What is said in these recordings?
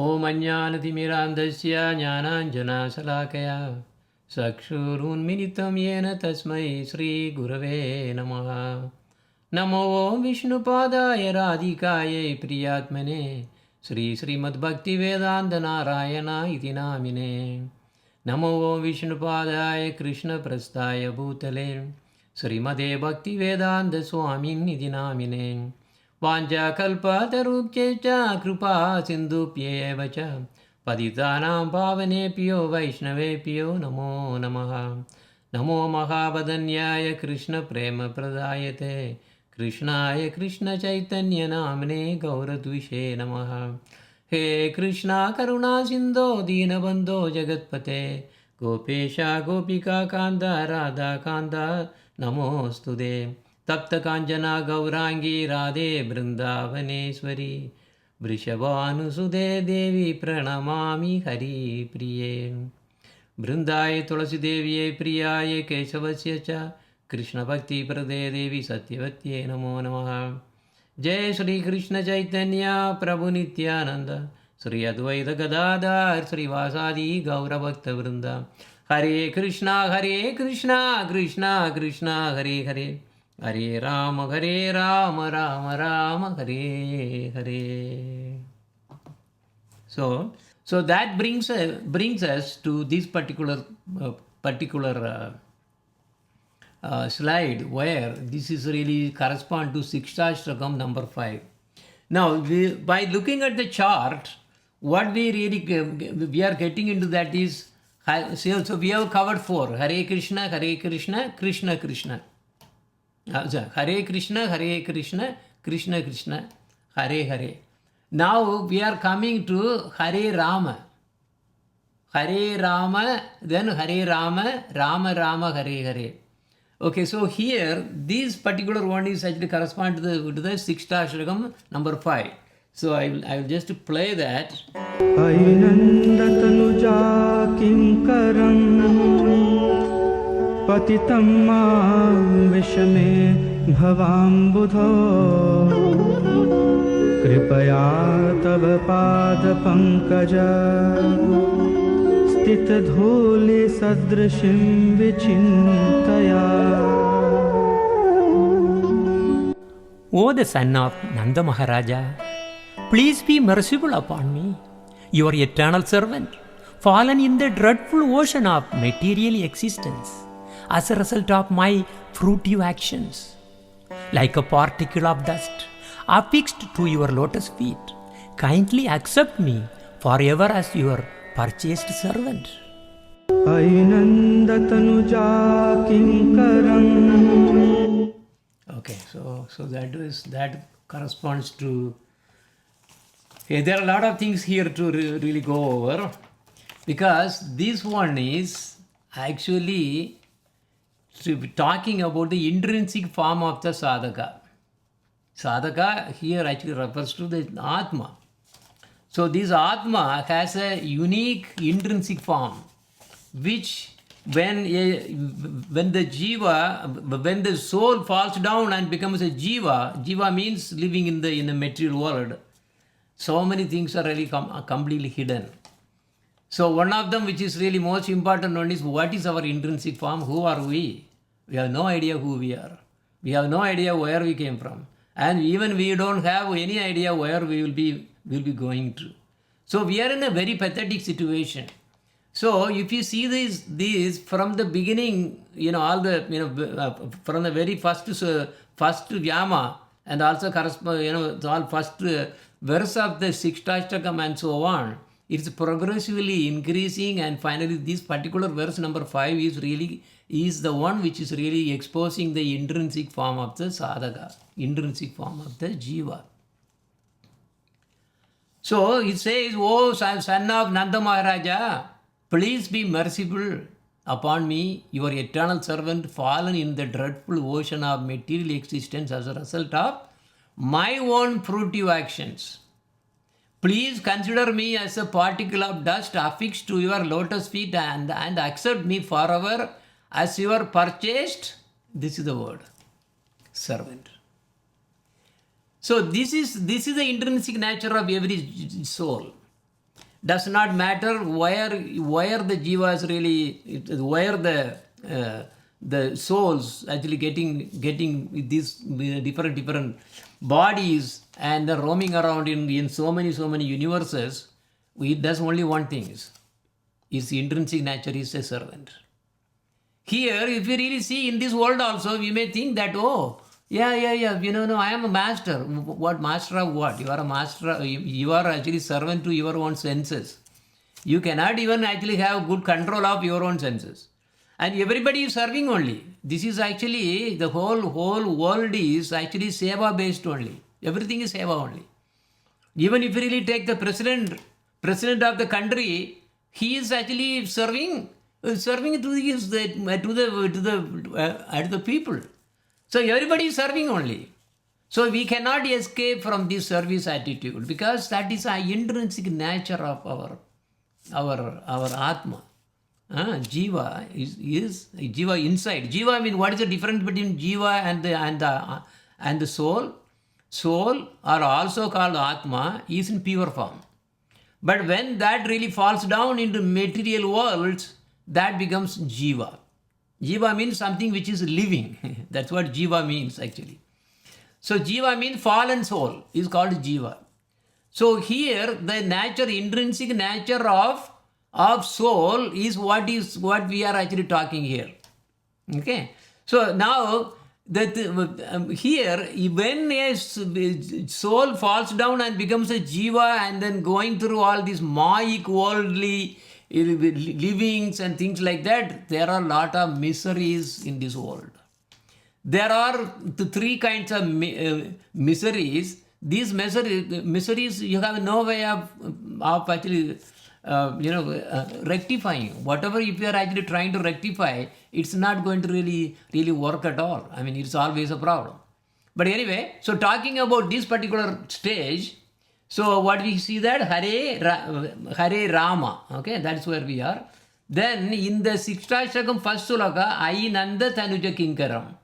ॐ अज्ञानतिमिरान्धस्य ज्ञानाञ्जनशलाकया चक्षुरुन्मिलितं येन तस्मै श्रीगुरवे नमः। नमो विष्णुपादाय राधिकायै प्रियात्मने श्रीमद्भक्तिवेदान्तनारायण इति नामिने। नमो विष्णुपादाय कृष्णप्रस्थाय भूतले श्रीमते भक्तिवेदान्तस्वामिन्निति नामिने। वाञ्छाकल्पतरुभ्यश्च कृपा सिन्धुभ्येव च पतितानां पावनेभ्यो वैष्णवेभ्यो नमो नमः। नमो महावदन्याय कृष्णप्रेमप्रदायते कृष्णाय कृष्णचैतन्यनाम्ने गौरद्विषे नमः। हे कृष्णा करुणा सिन्धो दीनबन्धो जगत्पते गोपेश गोपिकान्त राधाकान्त नमोऽस्तु ते। तप्तकाञ्चना गौराङ्गी राधे बृन्दावनेश्वरी वृषभानुसुते देवी प्रणमामि हरिप्रिये। बृन्दाय तुलसीदेव्यै प्रियाय केशवस्य च कृष्णभक्तिप्रदे देवी सत्यवत्यै नमो नमः। जय श्रीकृष्ण चैतन्य प्रभु नित्यानन्द श्री अद्वैत गदाधर श्रीवासादि गौरभक्तवृन्द। हरे Krishna Krishna Krishna Hare Hare Hare Ram Ram Ram Hare Hare. So that brings us to this particular slide where this is really correspond to Sikshastakam number 5. Now by looking at the chart, what we are getting into that is, so we have covered 4: Hare Krishna, Krishna Krishna. Hare Krishna, Krishna Krishna, Hare Hare. Now we are coming to Hare Rama. Hare Rama, then Hare Rama, Rama Rama, Hare Hare. Okay, so here, this particular one is actually correspond to the Sikshastakam number 5. So I will just play that. Ainandatanuja kinkaram patitam mam vishame bhavam budho kripaya tava pada pankaja sthita dhuli sadrishim vichintaya. O the son of Nanda Maharaja, please be merciful upon me, your eternal servant, fallen in the dreadful ocean of material existence as a result of my fruitive actions. Like a particle of dust affixed to your lotus feet, kindly accept me forever as your purchased servant. Ainandatanuja kinkaram. Okay, so that corresponds to. There are a lot of things here to really go over, because this one is actually talking about the intrinsic form of the sadhaka. Sadhaka here actually refers to the Atma. So this Atma has a unique intrinsic form, which when the jiva, when the soul falls down and becomes a jiva means living in the material world. So many things are really completely hidden. So one of them, which is really most important one, is what is our intrinsic form? Who are we? We have no idea who we are. We have no idea where we came from, and even we don't have any idea where we will be going to. So we are in a very pathetic situation. So if you see this from the beginning, all the from the very first Vyama, and also correspond, all first verse of the Sikshastakam and so on, it's progressively increasing, and finally this particular verse number 5 is the one which is really exposing the intrinsic form of the sadhaka, intrinsic form of the jiva. So it says, "O son of Nanda Maharaja, please be merciful upon me, your eternal servant, fallen in the dreadful ocean of material existence as a result of my own fruitive actions. Please consider me as a particle of dust affixed to your lotus feet and accept me forever as your purchased," this is the word, servant. So this is the intrinsic nature of every soul. Does not matter where the jiva is really, where the souls actually getting these different bodies and they're roaming around in so many universes. It does only one thing: its intrinsic nature is a servant. Here, if you really see in this world also, we may think that, oh, yeah, no, I am a master. What master of what? You are a master, you are actually servant to your own senses. You cannot even actually have good control of your own senses. And everybody is serving only. This is actually, the whole world is actually seva based only. Everything is seva only. Even if you really take the president of the country, he is actually serving to the people. So everybody is serving only. So we cannot escape from this service attitude because that is an intrinsic nature of our Atma. Jiva is Jiva inside. Jiva, I mean, what is the difference between Jiva and the soul? Soul, or also called Atma, is in pure form. But when that really falls down into material worlds, that becomes Jiva. Jiva means something which is living. That's what Jiva means actually. So Jiva means fallen soul is called Jiva. So here the nature, intrinsic nature of soul is what we are actually talking here. Okay. So now that here, when a soul falls down and becomes a Jiva and then going through all these Mayic worldly livings and things like that, there are a lot of miseries in this world. There are the three kinds of miseries. These miseries, you have no way of actually rectifying. Whatever if you are actually trying to rectify, it's not going to really work at all. I mean, it's always a problem. But anyway, so talking about this particular stage, so what we see that Hare Rama, okay, that's where we are. Then in the Sikshashtakam first sloka, Ayi Nanda Tanuja Kinkaram.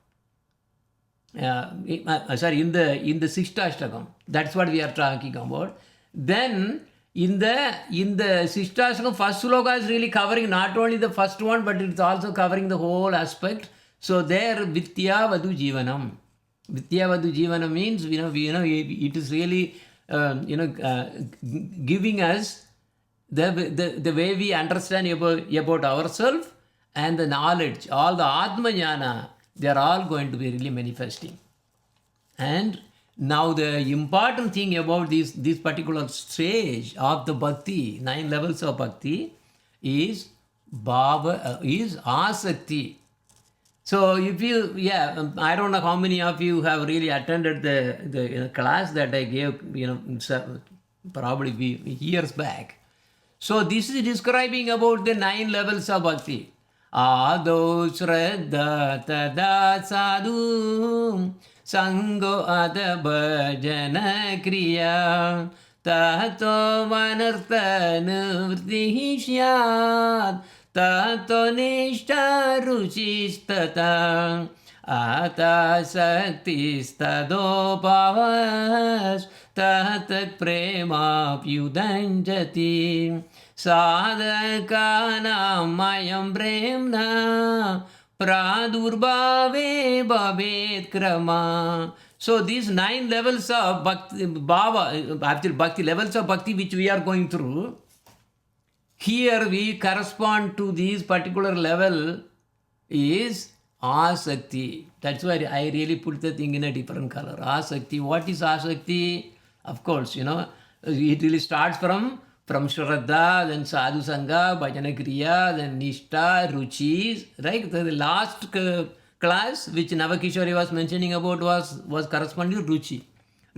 In the Sikshashtakam, that's what we are talking about. Then in the Sikshashtakam first sloka is really covering not only the first one, but it's also covering the whole aspect. So there, Vitya Vadu Jivanam. Vitya Vadu Jivanam means, it is really giving us the way we understand about ourselves and the knowledge, all the Atma Jnana, they are all going to be really manifesting. And now the important thing about this particular stage of the bhakti, 9 levels of bhakti, is bhava, is asakti. So if you, I don't know how many of you have really attended the class that I gave, probably years back. So this is describing about the 9 levels of bhakti. Ado Shraddha Tada Sadhu Sango Ada Bhajana Kriya Tato Vanartha Nuvrihi Shyat Tato Nishta Ruchistata Ata Saktistado Pavas Tatak Prema Pyudanjati Sadhakana Mayam Bremna Pradurbhave Bhavet Krama. So these 9 levels of bhakti, bhakti, levels of bhakti which we are going through, here we correspond to this particular level is Asakti. That's why I really put the thing in a different color. Asakti. What is Asakti? Of course, it really starts from Shraddha, then Sadhu Sangha, Bhajana Kriya, then Nishta, Ruchi, right? The last class which Navakishori was mentioning about was corresponding to Ruchi.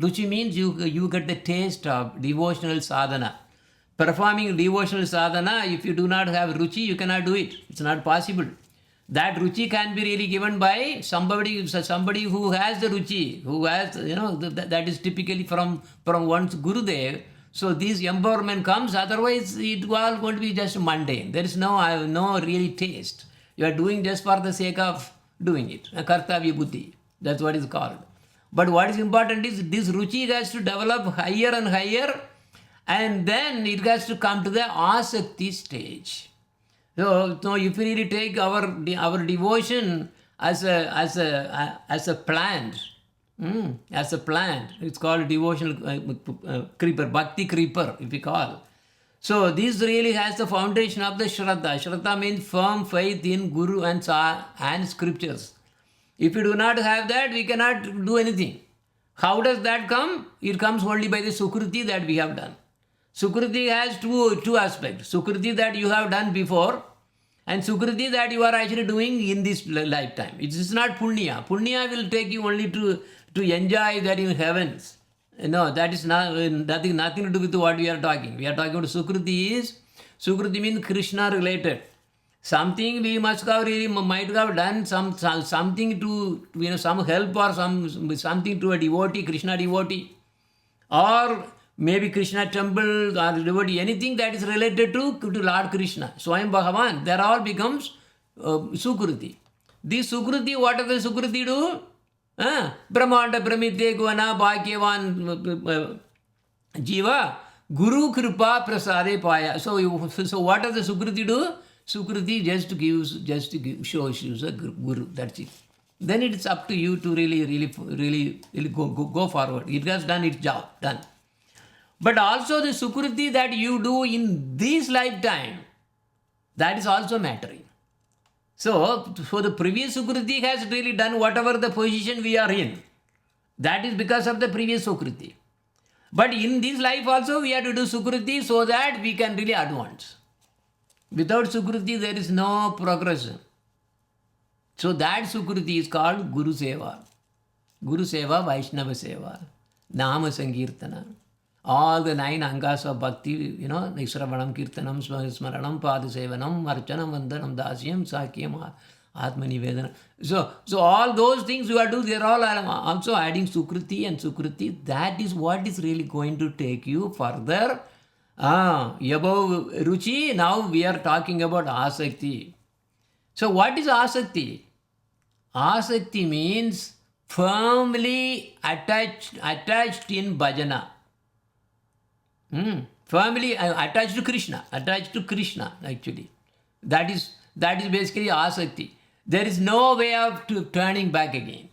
Ruchi means you get the taste of devotional sadhana. Performing devotional sadhana, if you do not have Ruchi, you cannot do it. It's not possible. That Ruchi can be really given by somebody who has the Ruchi, who has, that is typically from one's Gurudev. So this empowerment comes, otherwise it was going to be just mundane. There is no really taste. You are doing just for the sake of doing it. Kartavya buddhi, that's what is called. But what is important is this Ruchi has to develop higher and higher, And then it has to come to the asakti stage. So if we really take our devotion as a plant, as a plant, it's called devotional creeper, bhakti creeper, if we call. So this really has the foundation of the Shraddha. Shraddha means firm faith in Guru and scriptures. If we do not have that, we cannot do anything. How does that come? It comes only by the Sukriti that we have done. Sukriti has two aspects. Sukriti that you have done before and Sukriti that you are actually doing in this lifetime. It is not Punya. Punya will take you only to enjoy that in heavens. No, that is nothing to do with what we are talking. We are talking about Sukriti means Krishna related. Something we must have really might have done something to some help or something to a devotee, Krishna devotee, or maybe Krishna temple or devotee, anything that is related to Lord Krishna, Swayam Bhagavan, that all becomes Sukriti. This Sukriti, what does the Sukriti do? Brahmanda, Brahmite, Gvana, Bhagyavan, Jiva, Guru Kripa Prasade Paya. So what does the Sukriti do? Sukriti just shows you the Guru, that's it. Then it's up to you to really go forward. It has done its job, done. But also the Sukriti that you do in this lifetime, that is also mattering. So the previous Sukriti has really done whatever the position we are in. That is because of the previous Sukriti. But in this life also we have to do Sukriti so that we can really advance. Without Sukriti there is no progression. So that Sukriti is called Guru Seva. Guru Seva, Vaishnava Seva, Nama Sankirtana. All the 9 angas of bhakti, Nisravanam, Kirtanam, Smaranam, Padasevanam, Archanam, Vandanam, Dasyam, Sakyam, Atmani Vedana. So all those things you are doing, they are all also adding Sukriti and Sukriti. That is what is really going to take you further. Above Ruchi, now we are talking about Asakti. So what is Asakti? Asakti means firmly attached in bhajana. Firmly attached to Krishna actually. That is basically Asakti. There is no way of turning back again.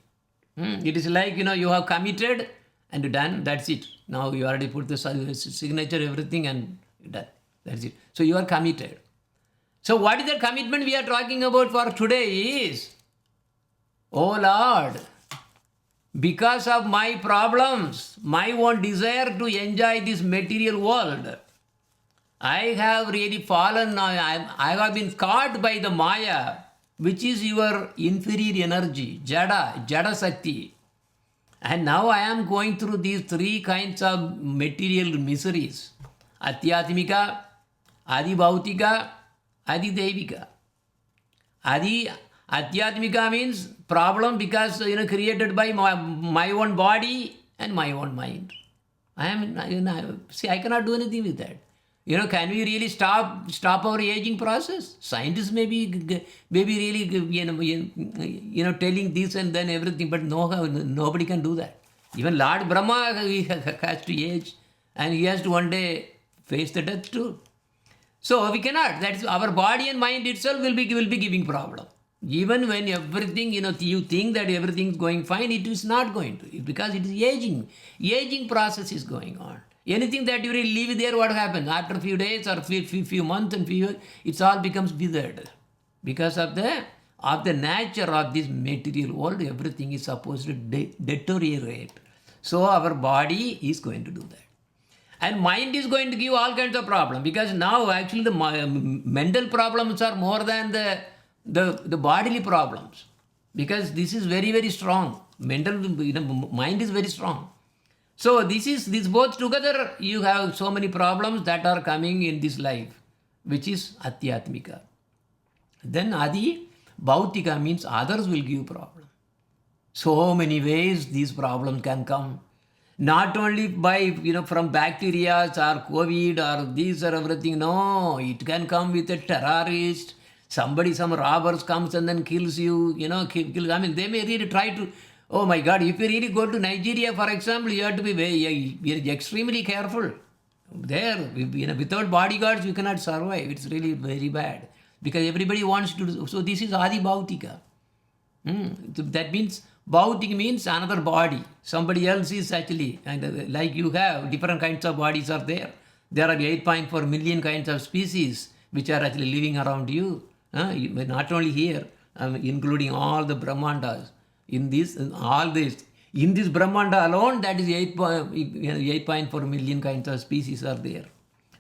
It is like, you have committed and done, that's it. Now you already put the signature, everything, and done. That's it. So you are committed. So what is the commitment we are talking about for today is, oh Lord, because of my problems, my own desire to enjoy this material world, I have really fallen, I have been caught by the Maya, which is your inferior energy, Jada Sakti. And now I am going through these 3 kinds of material miseries. Atyatmika, Adi Bhautika, Adi Devika. Atyatmika means problem because created by my own body and my own mind. I cannot do anything with that. Can we really stop our aging process? Scientists maybe really telling this and then everything, but nobody can do that. Even Lord Brahma has to age, and he has to one day face the death too. So we cannot. That is, our body and mind itself will be giving problem. Even when everything, you think that everything is going fine, it is not going to, because it is aging. Aging process is going on. Anything that you really leave there, what happens? After a few days or few months and few years, it all becomes withered. Because of the nature of this material world, everything is supposed to deteriorate. So our body is going to do that. And mind is going to give all kinds of problems, because now actually the mental problems are more than the bodily problems, because this is very, very strong. Mind is very strong. So this both together, you have so many problems that are coming in this life, which is Atyatmika. Then Adi Bhautika means others will give problem. So many ways these problems can come. Not only by, from bacteria or COVID or these or everything. No, it can come with a terrorist. Some robbers comes and then kills you, they may really try to, oh my God, if you really go to Nigeria, for example, you have to be extremely careful. There, without bodyguards, you cannot survive. It's really very bad. Because everybody wants to do. So this is Adi Bhautika. So that means Bhautika means another body. Somebody else is actually, and like you have, different kinds of bodies are there. There are 8.4 million kinds of species which are actually living around you. Not only here, including all the Brahmandas. In this Brahmanda alone, that is 8.4 million kinds of species are there.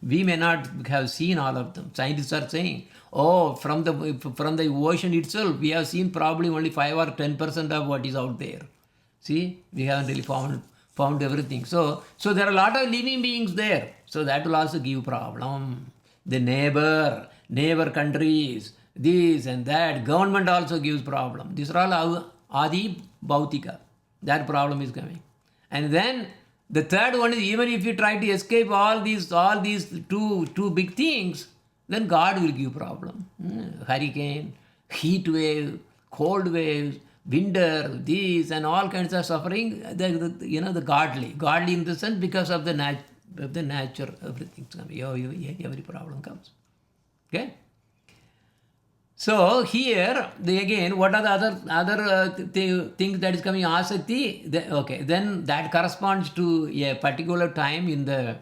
We may not have seen all of them. Scientists are saying, from the ocean itself, we have seen probably only 5 or 10% of what is out there. See, we haven't really found everything. So there are a lot of living beings there. So that will also give problem. The neighbor countries, this and that. Government also gives problem. These are all Adi Bhautika. That problem is coming. And then the third one is, even if you try to escape all these two big things, then God will give problem. Hurricane, heat wave, cold waves, winter, this and all kinds of suffering. The godly in the sense because of the nature, everything's coming. Every problem comes. Okay. So here, again, what are the other things that is coming? Asakti. Then that corresponds to a particular time in the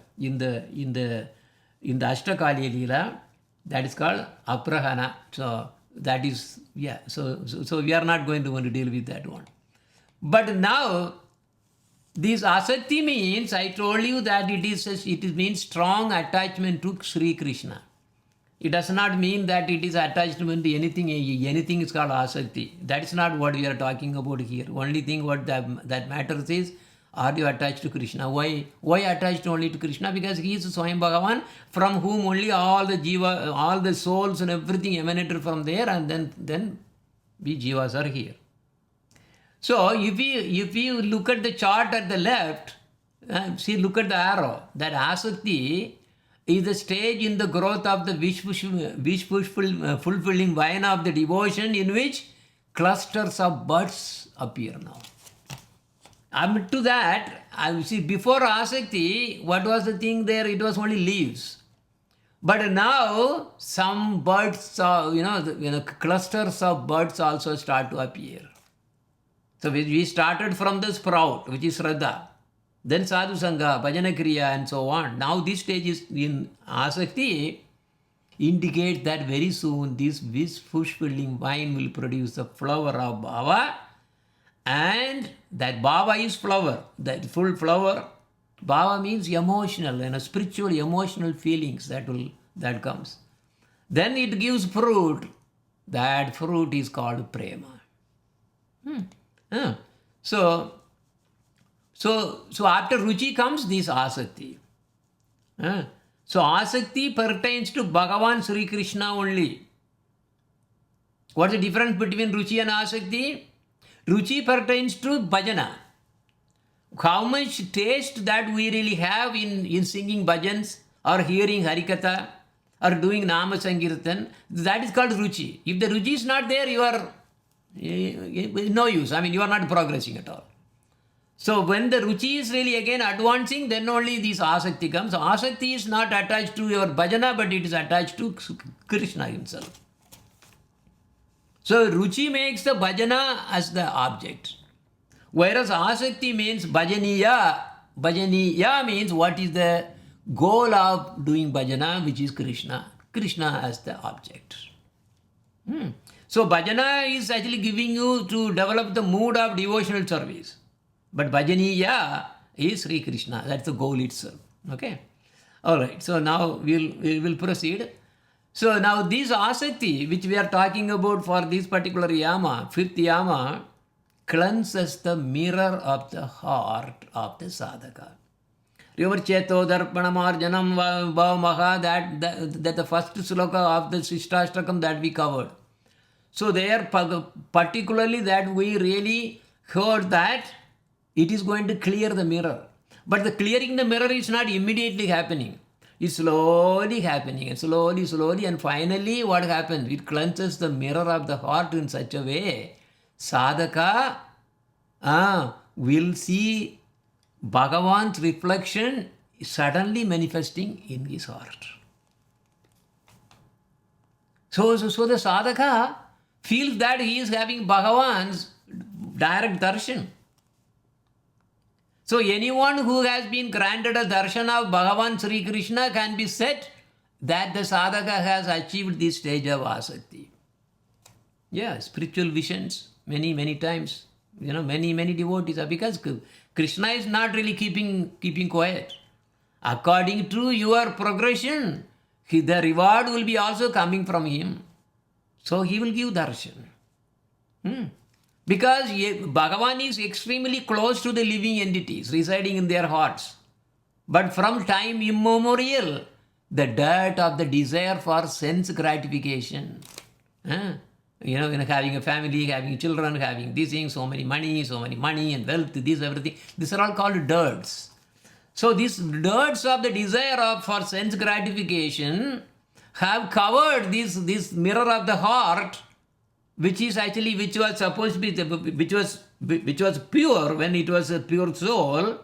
Ashtakali Leela. That is called Aprahana. So that is So we are not going to deal with that one. But now, this Asakti means, I told you that it means strong attachment to Sri Krishna. It does not mean that it is attachment to anything. Anything is called asakti. That is not what we are talking about here. Only thing what that matters is, are you attached to Krishna? Why attached only to Krishna? Because he is Swayam Bhagavan, from whom only all the jiva, all the souls and everything emanated from there, and then we jivas are here. So if you look at the chart at the left, look at the arrow. That asakti is the stage in the growth of the wish fulfilling vine of the devotion, in which clusters of buds appear now. To that, before Asakti, what was the thing there? It was only leaves. But now, some buds, clusters of buds also start to appear. So we started from the sprout, which is Shraddha. Then Sadhu Sangha, Bhajana Kriya, and so on. Now this stage is in Asakti, indicates that very soon this wish-fulfilling vine will produce the flower of Bhava, and that Bhava is flower, that full flower. Bhava means emotional, spiritual, emotional feelings that comes. Then it gives fruit. That fruit is called prema. So after Ruchi comes this Asakti. So Asakti pertains to Bhagavan Sri Krishna only. What's the difference between Ruchi and Asakti? Ruchi pertains to bhajana. How much taste that we really have in singing bhajans or hearing Harikatha or doing Nama Sankirtan, that is called Ruchi. If the Ruchi is not there, you are no use. You are not progressing at all. So when the Ruchi is really again advancing, then only this Asakti comes. So Asakti is not attached to your bhajana, but it is attached to Krishna himself. So Ruchi makes the bhajana as the object. Whereas Asakti means bhajaniya. Bhajaniya means what is the goal of doing bhajana, which is Krishna. Krishna as the object. So bhajana is actually giving you to develop the mood of devotional service. But bhajaniya is Sri Krishna. That's the goal itself. Okay. All right. So now we will proceed. So now this Asakti, which we are talking about for this particular yama, fifth yama, cleanses the mirror of the heart of the sadhaka. Remember Cheto Darpanamarjanam Bhavamaha, that the first sloka of the Shishtastakam that we covered. So there, particularly that we really heard that it is going to clear the mirror. But the clearing the mirror is not immediately happening. It's slowly happening, and slowly, and finally what happens? It cleanses the mirror of the heart in such a way, sadhaka will see Bhagavan's reflection suddenly manifesting in his heart. So the sadhaka feels that he is having Bhagavan's direct darshan. So anyone who has been granted a darshan of Bhagavan Sri Krishna can be said that the sadhaka has achieved this stage of asakti. Yeah, spiritual visions, many times. Many devotees are, because Krishna is not really keeping quiet. According to your progression, the reward will be also coming from him. So he will give darshan. Because Bhagavan is extremely close to the living entities residing in their hearts. But from time immemorial, the dirt of the desire for sense gratification, having a family, having children, having these things, so many money and wealth, this, everything, these are all called dirts. So these dirts of the desire for sense gratification have covered this mirror of the heart, which was supposed to be, which was pure when it was a pure soul,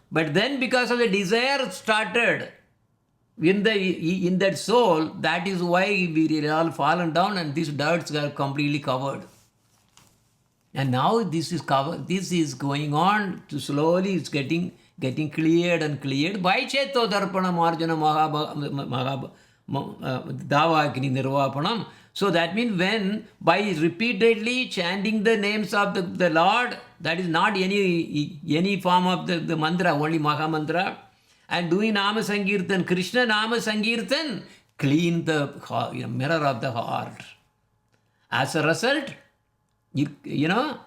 but then because of the desire started in that soul, that is why we all fallen down and these dirts are completely covered. And now this is covered. This is going on to slowly. It's getting cleared and cleared by Cheto Darpana Marjana Davakini Nirvapanam. So that means when by repeatedly chanting the names of the Lord, that is not any form of the mantra, only Maha Mantra, and doing Nama Sankirtan, Krishna Nama Sankirtan, clean the mirror of the heart. As a result,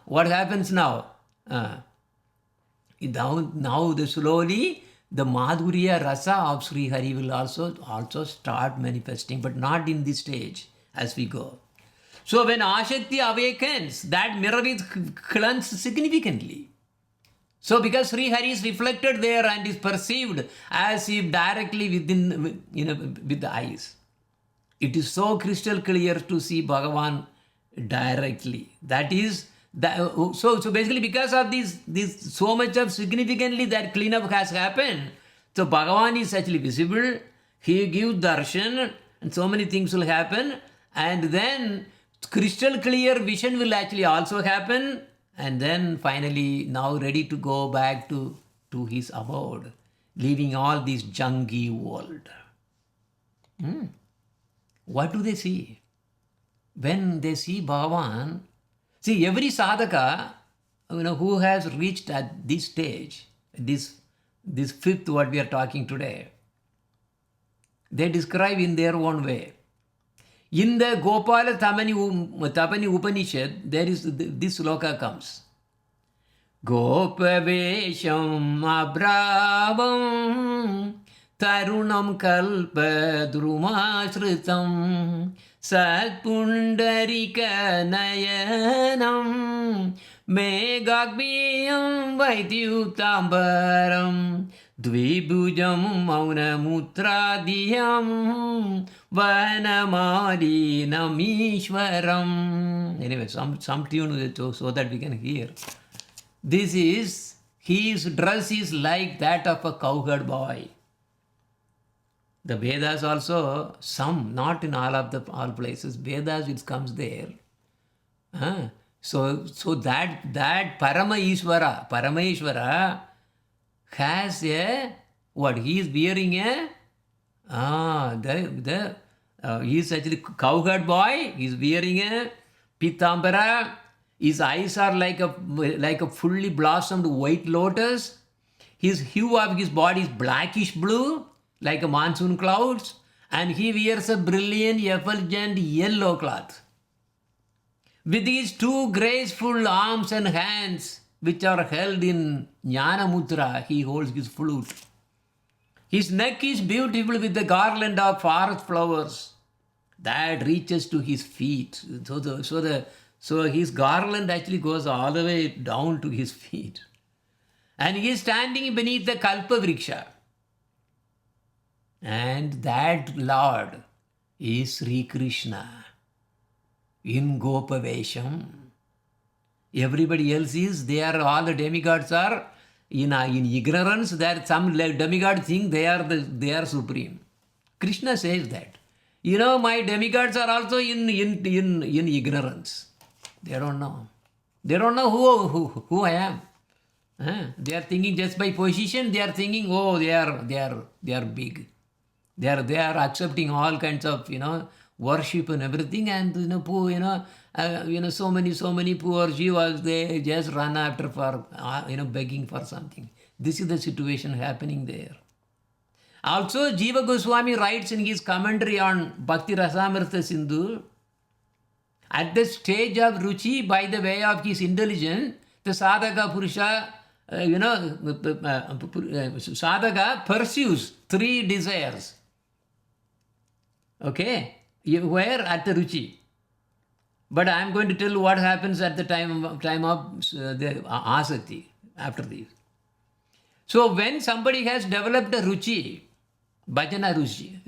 what happens now? Now slowly the Madhurya Rasa of Sri Hari will also start manifesting, but not in this stage as we go. So when Ashakti awakens, that mirror is cleansed significantly. So because Sri Hari is reflected there and is perceived as if directly within, with the eyes. It is so crystal clear to see Bhagavan directly. That is, so basically because of this so much of significantly that cleanup has happened, so Bhagavan is actually visible, he gives darshan and so many things will happen, and then crystal clear vision will actually also happen, and then finally now ready to go back to his abode, leaving all this junky world. What do they see? When they see Bhagavan, see every sadhaka, who has reached at this stage, this fifth what we are talking today, they describe in their own way. In the Gopala Tapani Upanishad, there is this sloka comes. Gopavesham abravam tarunam kalpa drumasritam satpundarika nayanam megagmiyam vaityutambaram Dvibhujam maunamutradiyam vanamalinam ishwaram. Anyway, some tune so that we can hear. His dress is like that of a cowherd boy. The Vedas also, some, not in all places, Vedas which comes there. So that Parameshwara has what? He is wearing he is actually cowherd boy. He is wearing a pitambara. His eyes are like a fully blossomed white lotus. His hue of his body is blackish blue, like a monsoon clouds, and he wears a brilliant, effulgent yellow cloth. With his two graceful arms and hands, which are held in Jnana Mudra, he holds his flute. His neck is beautiful with the garland of forest flowers that reaches to his feet. So his garland actually goes all the way down to his feet. And he is standing beneath the Kalpa Vriksha. And that Lord is Sri Krishna in Gopavesham. Everybody else all the demigods are in ignorance, that some demigod think they are supreme. Krishna says that. My demigods are also in ignorance. They don't know. They don't know who I am. They are thinking just by position. They are thinking, oh, they are big. They are accepting all kinds of worship and everything, and so many poor jivas, they just run after for begging for something. This is the situation happening there. Also, Jiva Goswami writes in his commentary on Bhakti Rasamrita Sindhu, at the stage of Ruchi, by the way of his intelligence, the sadhaka Purusha, sadhaka pursues 3 desires. Okay, where at the Ruchi. But I am going to tell what happens at the time of the Asakti after this. So when somebody has developed a Ruchi, Bhajana Ruchi.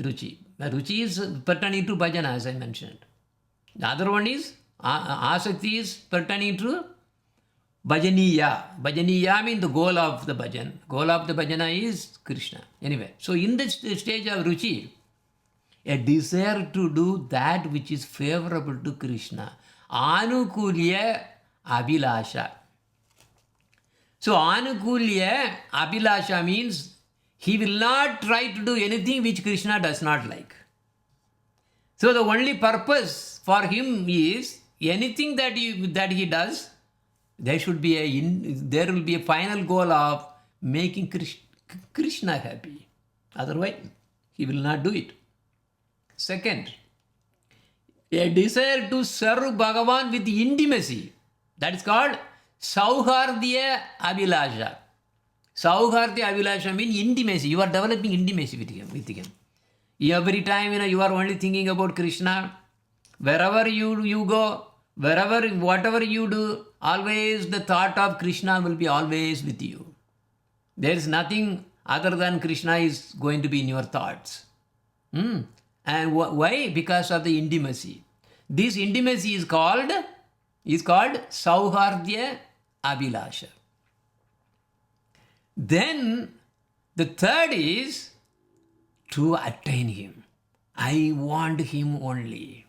Ruchi is pertaining to Bhajana, as I mentioned. The other one is Asakti is pertaining to Bhajaniya. Bhajaniya means the goal of the bhajan. Goal of the bhajana is Krishna. Anyway, so in the stage of Ruchi, a desire to do that which is favorable to Krishna. Anukulya Abhilasha. So Anukulya Abhilasha means he will not try to do anything which Krishna does not like. So the only purpose for him is anything that he does, there will be a final goal of making Krishna happy. Otherwise, he will not do it. Second, a desire to serve Bhagavan with intimacy. That is called Sauhardya Abhilasha. Sauhardya Abhilasha means intimacy. You are developing intimacy with him. Every time you are only thinking about Krishna. Wherever you go, whatever you do, always the thought of Krishna will be always with you. There is nothing other than Krishna is going to be in your thoughts. And why? Because of the intimacy. This intimacy is called Sauhardya Abhilasha. Then the third is to attain him. I want him only.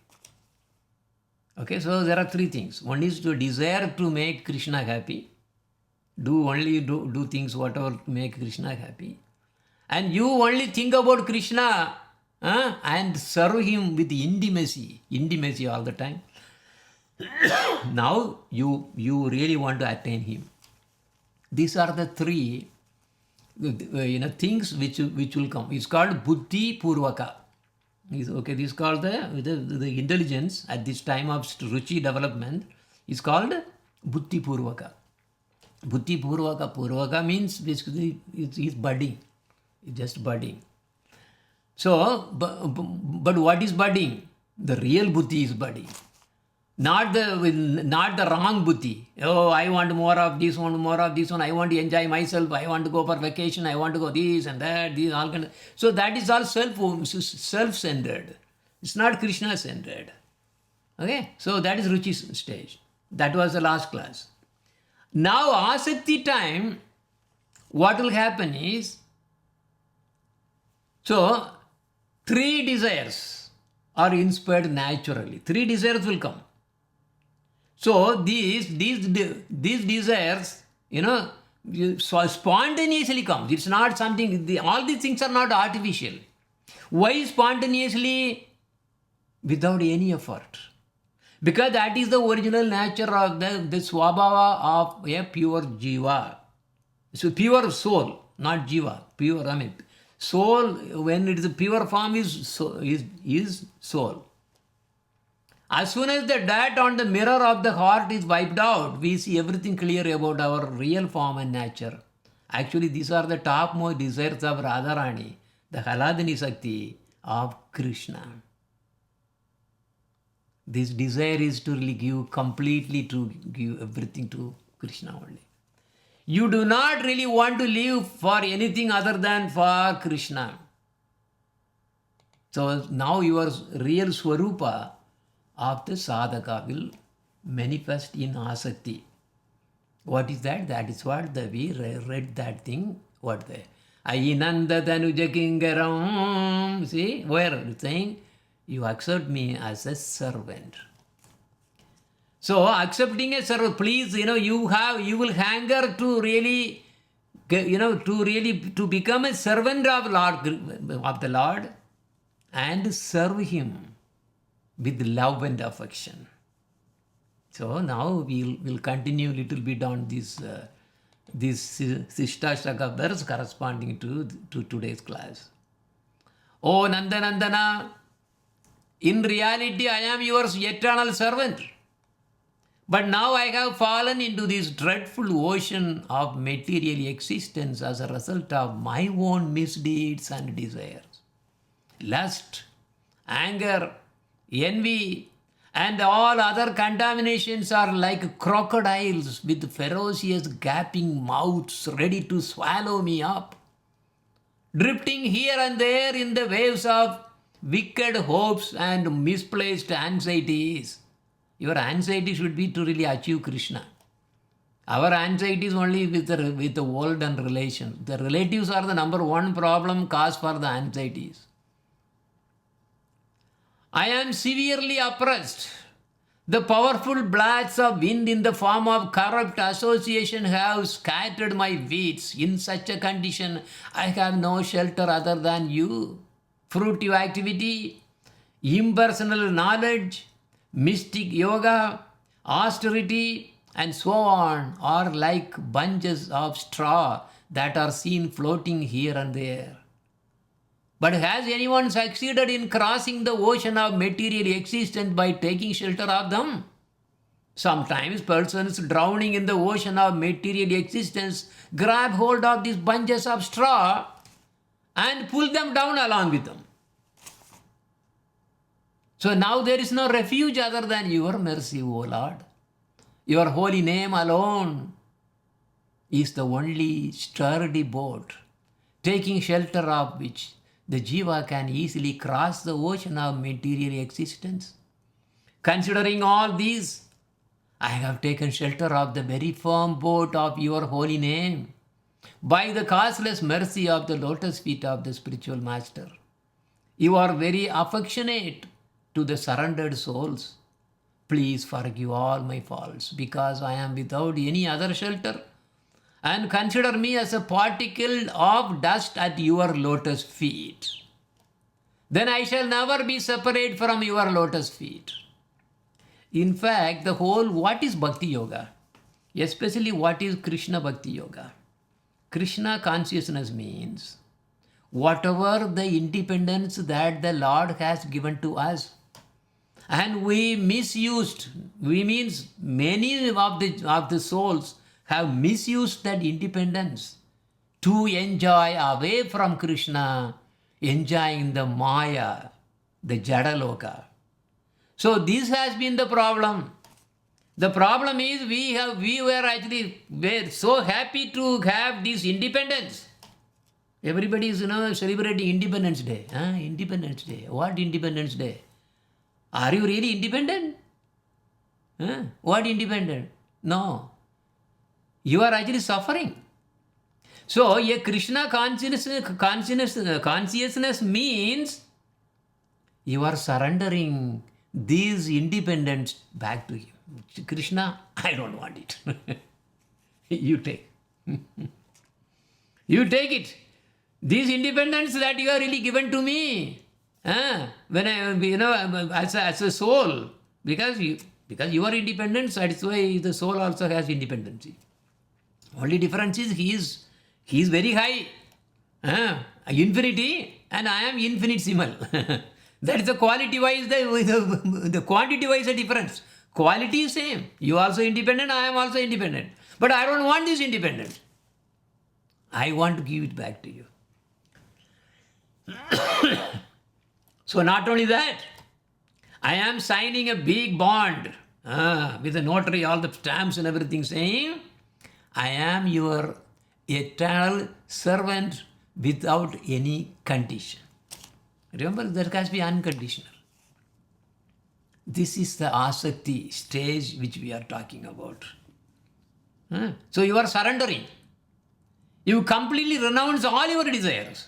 Okay, so there are 3 things. One is to desire to make Krishna happy. Do things whatever to make Krishna happy. And you only think about Krishna and serve him with intimacy all the time. Now you really want to attain him. These are the 3 things which will come. It's called Buddhi Purvaka. Okay, this is called the intelligence at this time of Ruchi development is called Buddhi Purvaka. Buddhi Purvaka. Purvaka means basically it's budding. It's just budding. So, but what is budding? The real buddhi is budding. Not the wrong buddhi. Oh, I want more of this one. I want to enjoy myself. I want to go for vacation. I want to go this and that. These all kind of. So that is all self-centered. It's not Krishna-centered. Okay. So that is Ruchi's stage. That was the last class. Now Asakti time, what will happen is, so 3 desires are inspired naturally. 3 desires will come. So these desires, spontaneously comes. It's not something, all these things are not artificial. Why spontaneously? Without any effort. Because that is the original nature of the swabhava of a pure jiva. So pure soul, not jiva, pure, soul, when it is a pure form, is soul. As soon as the dirt on the mirror of the heart is wiped out, we see everything clear about our real form and nature. Actually, these are the topmost desires of Radharani, the Haladini Sakti of Krishna. This desire is to really give everything to Krishna only. You do not really want to live for anything other than for Krishna. So now your real Swarupa of the sadhaka will manifest in asakti. What is that? That is what we read that thing. What the Ainanda Tanuja Kingaram. See, where it's saying, you accept me as a servant. So accepting a servant, please, you will hunger to really, to become a servant of the Lord and serve Him with love and affection. So now we'll continue a little bit on this Sishtashaka verse corresponding to today's class. Oh Nandana, in reality I am your eternal servant. But now I have fallen into this dreadful ocean of material existence as a result of my own misdeeds and desires. Lust, anger, envy, and all other contaminations are like crocodiles with ferocious gaping mouths ready to swallow me up, drifting here and there in the waves of wicked hopes and misplaced anxieties. Your anxiety should be to really achieve Krishna. Our anxiety is only with the world and relations. The relatives are the number one problem cause for the anxieties. I am severely oppressed. The powerful blasts of wind in the form of corrupt association have scattered my weeds. In such a condition, I have no shelter other than you. Fruitive activity, impersonal knowledge, mystic yoga, austerity, and so on are like bunches of straw that are seen floating here and there. But has anyone succeeded in crossing the ocean of material existence by taking shelter of them? Sometimes persons drowning in the ocean of material existence grab hold of these bunches of straw and pull them down along with them. So now there is no refuge other than your mercy, O Lord. Your holy name alone is the only sturdy boat, taking shelter of which the jiva can easily cross the ocean of material existence. Considering all these, I have taken shelter of the very firm boat of your holy name by the causeless mercy of the lotus feet of the spiritual master. You are very affectionate to the surrendered souls. Please forgive all my faults because I am without any other shelter, and consider me as a particle of dust at your lotus feet. Then I shall never be separate from your lotus feet. In fact, what is Bhakti Yoga? Especially what is Krishna Bhakti Yoga? Krishna consciousness means whatever the independence that the Lord has given to us, and we misused, means many of the souls have misused that independence to enjoy away from Krishna, enjoying the Maya, the Jadaloka. So this has been the problem. The problem is we were so happy to have this independence. Everybody is celebrating Independence Day. Independence Day. What Independence Day? Are you really independent? What independent? No. You are actually suffering. So a Krishna consciousness means you are surrendering these independence back to Him. Krishna, I don't want it. You take. You take it. This independence that you are really given to me, when I, as a soul, because you are independent, that's why the soul also has independency. Only difference is he is very high, infinity, and I am infinitesimal. That is the quality wise, the quantity wise a difference. Quality is same. You also independent, I am also independent. But I don't want this independence. I want to give it back to you. So not only that, I am signing a big bond with the notary, all the stamps and everything, saying, I am your eternal servant without any condition. Remember, there has to be unconditional. This is the asakti stage which we are talking about. So you are surrendering. You completely renounce all your desires.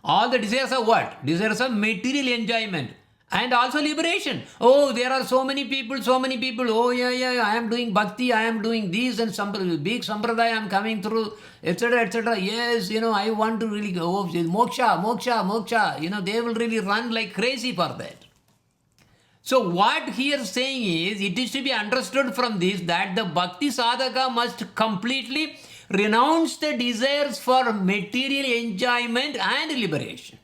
All the desires of what? Desires of material enjoyment and also liberation. Oh, there are so many people. Oh, yeah, I am doing bhakti, I am doing this and some big sampradaya I am coming through, etc., etc. Yes, I want to really go, oh, moksha. They will really run like crazy for that. So what he is saying is, it is to be understood from this that the bhakti sadhaka must completely renounce the desires for material enjoyment and liberation.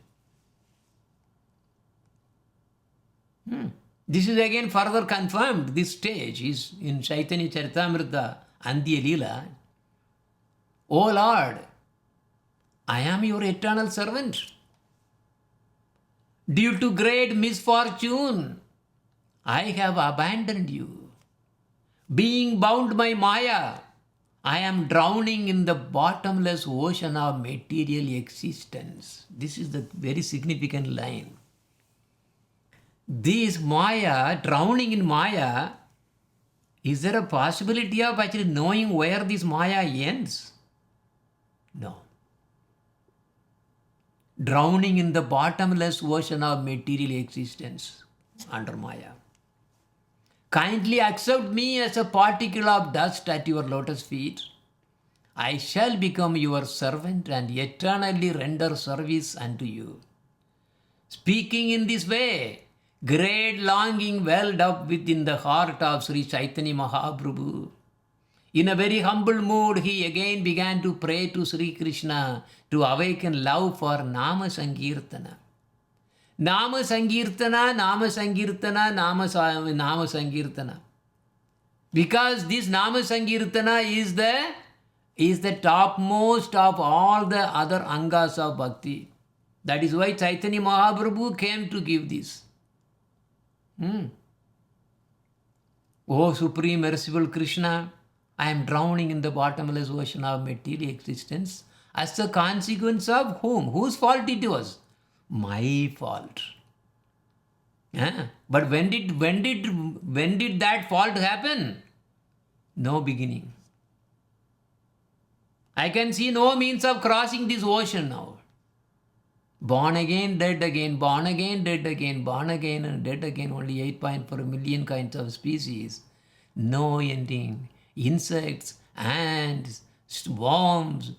This is again further confirmed. This stage is in Chaitanya Charitamrita Andhya Leela. O Lord, I am your eternal servant. Due to great misfortune, I have abandoned you. Being bound by Maya, I am drowning in the bottomless ocean of material existence. This is the very significant line. This Maya, drowning in Maya, is there a possibility of actually knowing where this Maya ends? No. Drowning in the bottomless ocean of material existence under Maya. Kindly accept me as a particle of dust at your lotus feet. I shall become your servant and eternally render service unto you. Speaking in this way, great longing welled up within the heart of Sri Chaitanya Mahaprabhu. In a very humble mood, he again began to pray to Sri Krishna to awaken love for Nama Sankirtana. Nama Sankirtana, Nama Sankirtana, Nama Sankirtana. Because this Nama Sankirtana is the topmost of all the other angas of bhakti. That is why Chaitanya Mahaprabhu came to give this. Oh Supreme Merciful Krishna, I am drowning in the bottomless ocean of material existence as a consequence of whom? Whose fault it was? My fault. But when did that fault happen? No beginning. I can see no means of crossing this ocean now. Born again, dead again, born again, dead again, born again and dead again, only 8.4 million kinds of species. No ending. Insects, ants, worms,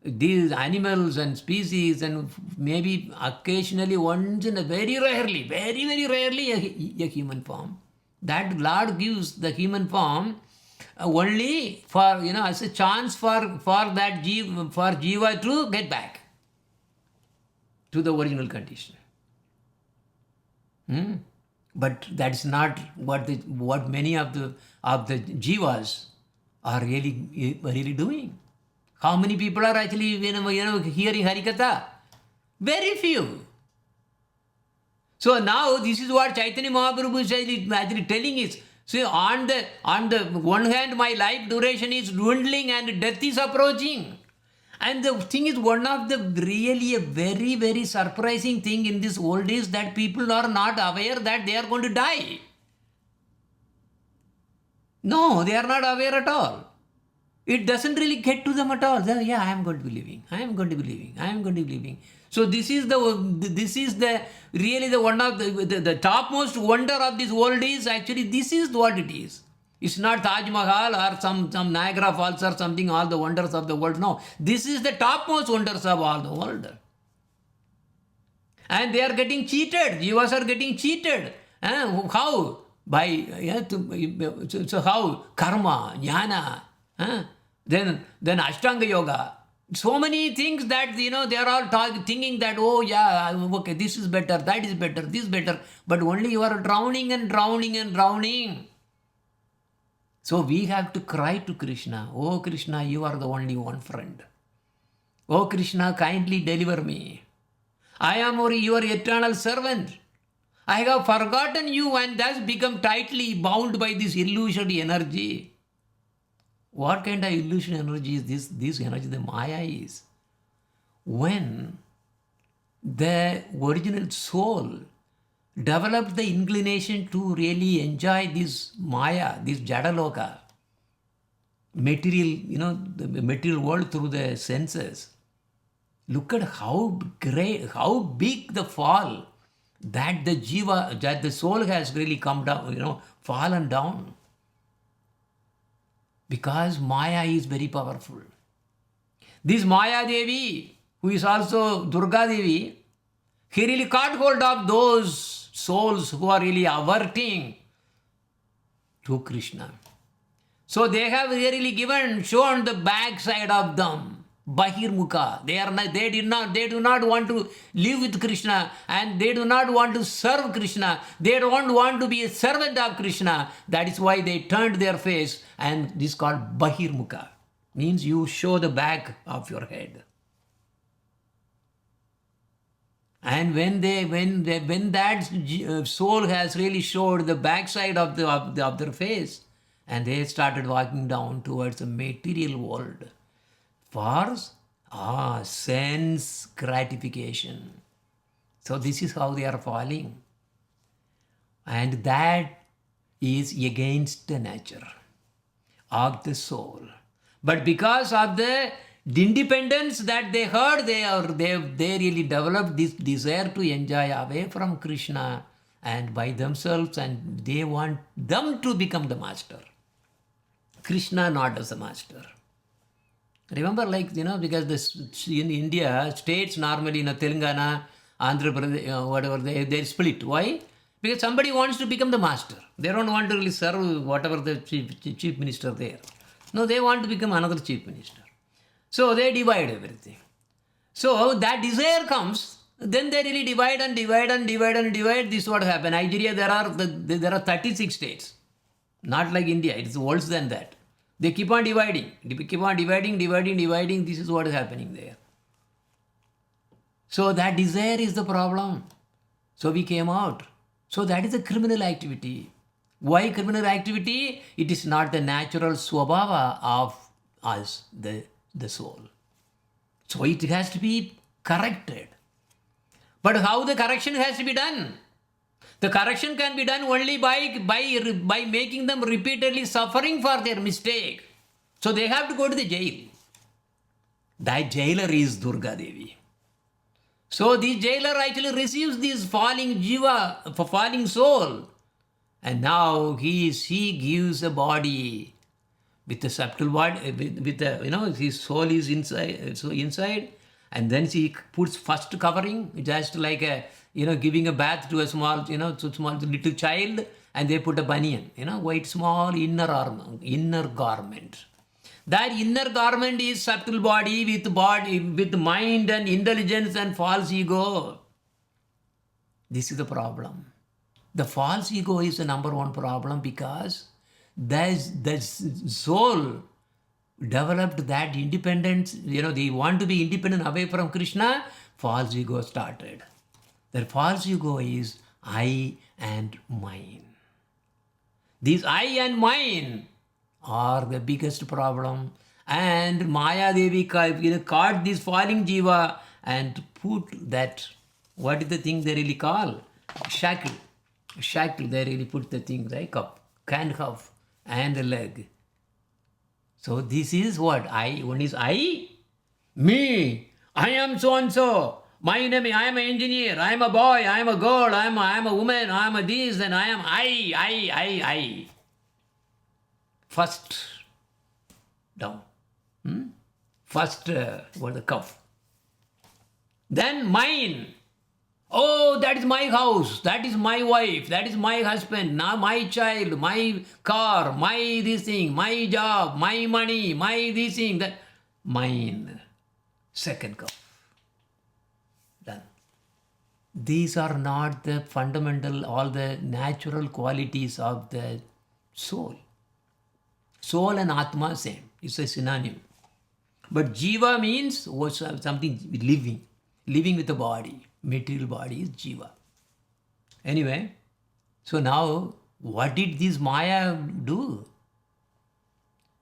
these animals and species, and maybe occasionally once in a very rarely a human form. That Lord gives the human form only for, as a chance for that Jiva to get back to the original condition. But that's not what many of the Jivas are really doing. How many people are actually hearing Harikatha? Very few. So now this is what Chaitanya Mahaprabhu is actually telling us. So on the one hand, my life duration is dwindling and death is approaching. And the thing is, one of the really a very, very surprising thing in this world is that people are not aware that they are going to die. No, they are not aware at all. It doesn't really get to them at all. Yeah, I am going to be living. I am going to be living. I am going to be living. So this is the really the one of the topmost wonder of this world is actually this is what it is. It's not Taj Mahal or some Niagara Falls or something, all the wonders of the world. No, this is the topmost wonders of all the world. And they are getting cheated. Jivas are getting cheated. How? So how? Karma, jnana, then Ashtanga Yoga. So many things that, they are all thinking that, oh yeah, okay, this is better, that is better, this is better. But only you are drowning and drowning and drowning. So we have to cry to Krishna, oh Krishna, you are the only one friend. Oh Krishna, kindly deliver me. I am your eternal servant. I have forgotten you and thus become tightly bound by this illusory energy. What kind of illusion energy is this? This energy, the Maya is. When the original soul developed the inclination to really enjoy this Maya, this Jadaloka, material, the material world through the senses. Look at how great, how big the fall that the jiva, that the soul has really come down, fallen down. Because Maya is very powerful. This Maya Devi, who is also Durga Devi, he really caught hold of those souls who are really averting to Krishna. So they have really shown the backside of them, Bahirmukha. They do not want to live with Krishna, and they do not want to serve Krishna. They don't want to be a servant of Krishna. That is why they turned their face, and this is called Bahirmukha. Means you show the back of your head. And when that soul has really showed the backside of their face, and they started walking down towards the material world for sense gratification. So this is how they are falling. And that is against the nature of the soul. But because of the independence that they heard, they really developed this desire to enjoy away from Krishna and by themselves, and they want them to become the master. Krishna not as a master. Remember, because in India, states normally, Telangana, Andhra Pradesh, whatever, they split. Why? Because somebody wants to become the master. They don't want to really serve whatever the chief minister there. No, they want to become another chief minister. So they divide everything. So that desire comes, then they really divide and divide and divide and divide. This is what happened. Nigeria, there are 36 states. Not like India, it's worse than that. They keep on dividing. Dividing. This is what is happening there. So that desire is the problem. So we came out. So that is a criminal activity. Why criminal activity? It is not the natural swabhava of us, the soul. So it has to be corrected. But how the correction has to be done? The correction can be done only by making them repeatedly suffering for their mistake. So they have to go to the jail. That jailer is Durga Devi. So the jailer actually receives this falling jiva, falling soul. And now he gives a body with a subtle body, with a, his soul is inside, and then he puts first covering, just like giving a bath to a small, small little child, and they put a banyan, white small inner garment. That inner garment is subtle body with mind and intelligence and false ego. This is the problem. The false ego is the number one problem, because the soul developed that independence. They want to be independent away from Krishna. False ego started. The false ego is I and mine. These I and mine are the biggest problem. And Maya Devi caught this falling jiva and put that, what is the thing they really call? Shackle, they really put the thing like up, handcuff and the leg. So this is what I, one is I, me, I am so and so, my name, I am an engineer, I am a boy, I am a girl, I am a woman, I am a this, and I am I. First down. First what the cuff. Then mine. Oh, that is my house, that is my wife, that is my husband, now my child, my car, my this thing, my job, my money, my this thing, that mine. Second cup. Done. These are not the fundamental, all the natural qualities of the soul. Soul and Atma same. It's a synonym. But Jiva means something living with the body. Material body is Jiva. Anyway, so now what did this Maya do?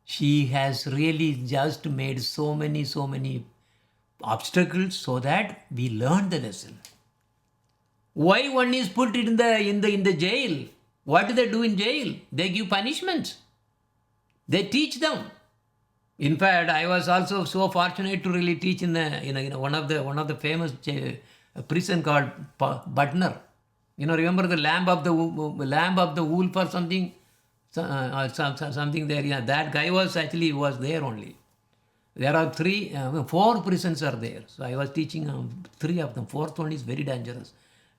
She has really just made so many obstacles so that we learn the lesson. Why one is put in the jail? What do they do in jail? They give punishment. They teach them. In fact, I was also so fortunate to really teach in one of the famous prison called Butner. Remember the lamb of the wolf or something, something there. Yeah, that guy was there only. There are four prisons are there. So I was teaching three of them. Fourth one is very dangerous.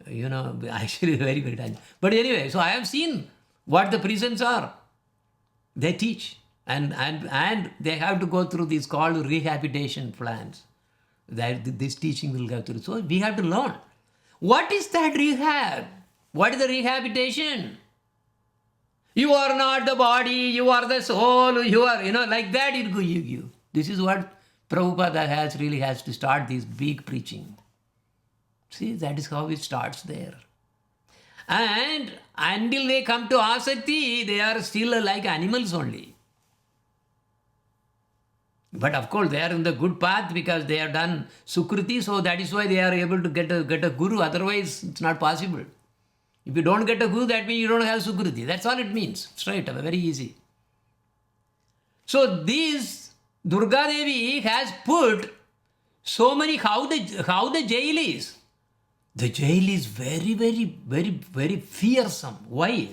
Actually very, very dangerous. But anyway, so I have seen what the prisons are. They teach. And they have to go through these called rehabilitation plans. That this teaching will go through. So we have to learn. What is that rehab? What is the rehabilitation? You are not the body, you are the soul, you are, like that it go you. This is what Prabhupada has to start this big preaching. See, that is how it starts there. And until they come to Asakti, they are still like animals only. But of course, they are in the good path because they have done Sukriti, so that is why they are able to get a guru. Otherwise, it's not possible. If you don't get a guru, that means you don't have Sukriti. That's all it means. Straight away, very easy. So this Durga Devi has put so many, how the jail is. The jail is very, very, very, very fearsome. Why?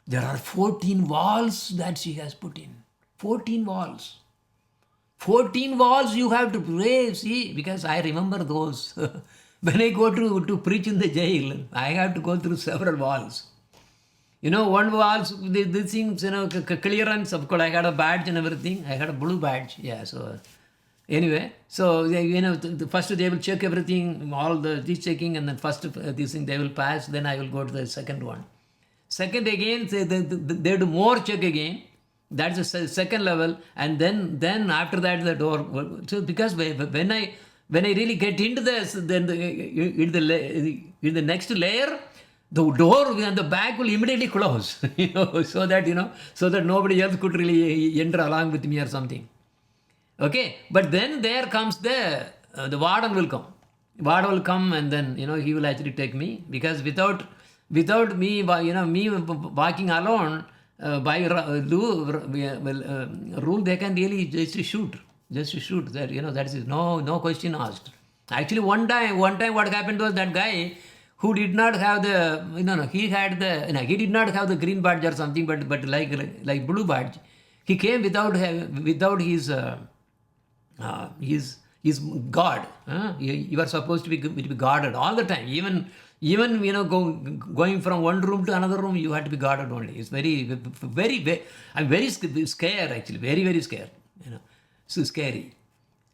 There are 14 walls that she has put in. 14 walls. 14 walls you have to pray, see, because I remember those. When I go to preach in the jail, I have to go through several walls. One wall, these things, clearance, of course, I had a badge and everything. I had a blue badge, yeah, so anyway, so, first they will check everything, all this checking, and then first this thing they will pass, then I will go to the second one. Second again, they do more check again. That's the second level, and then after that the door. So because when I really get into this, then in the next layer, the door and the back will immediately close, so that nobody else could really enter along with me or something. Okay, but then there comes the warden will come. Warden will come, and then he will actually take me, because without me, me walking alone. By rule, they can really just shoot that, that is no question asked. Actually, one time what happened was that guy who did not have the, he did not have the green badge or something, but like blue badge. He came without his guard. You are supposed to be guarded all the time. Even going from one room to another room, you have to be guarded only. It's very, very, I'm very scared actually, very, very scared. So scary.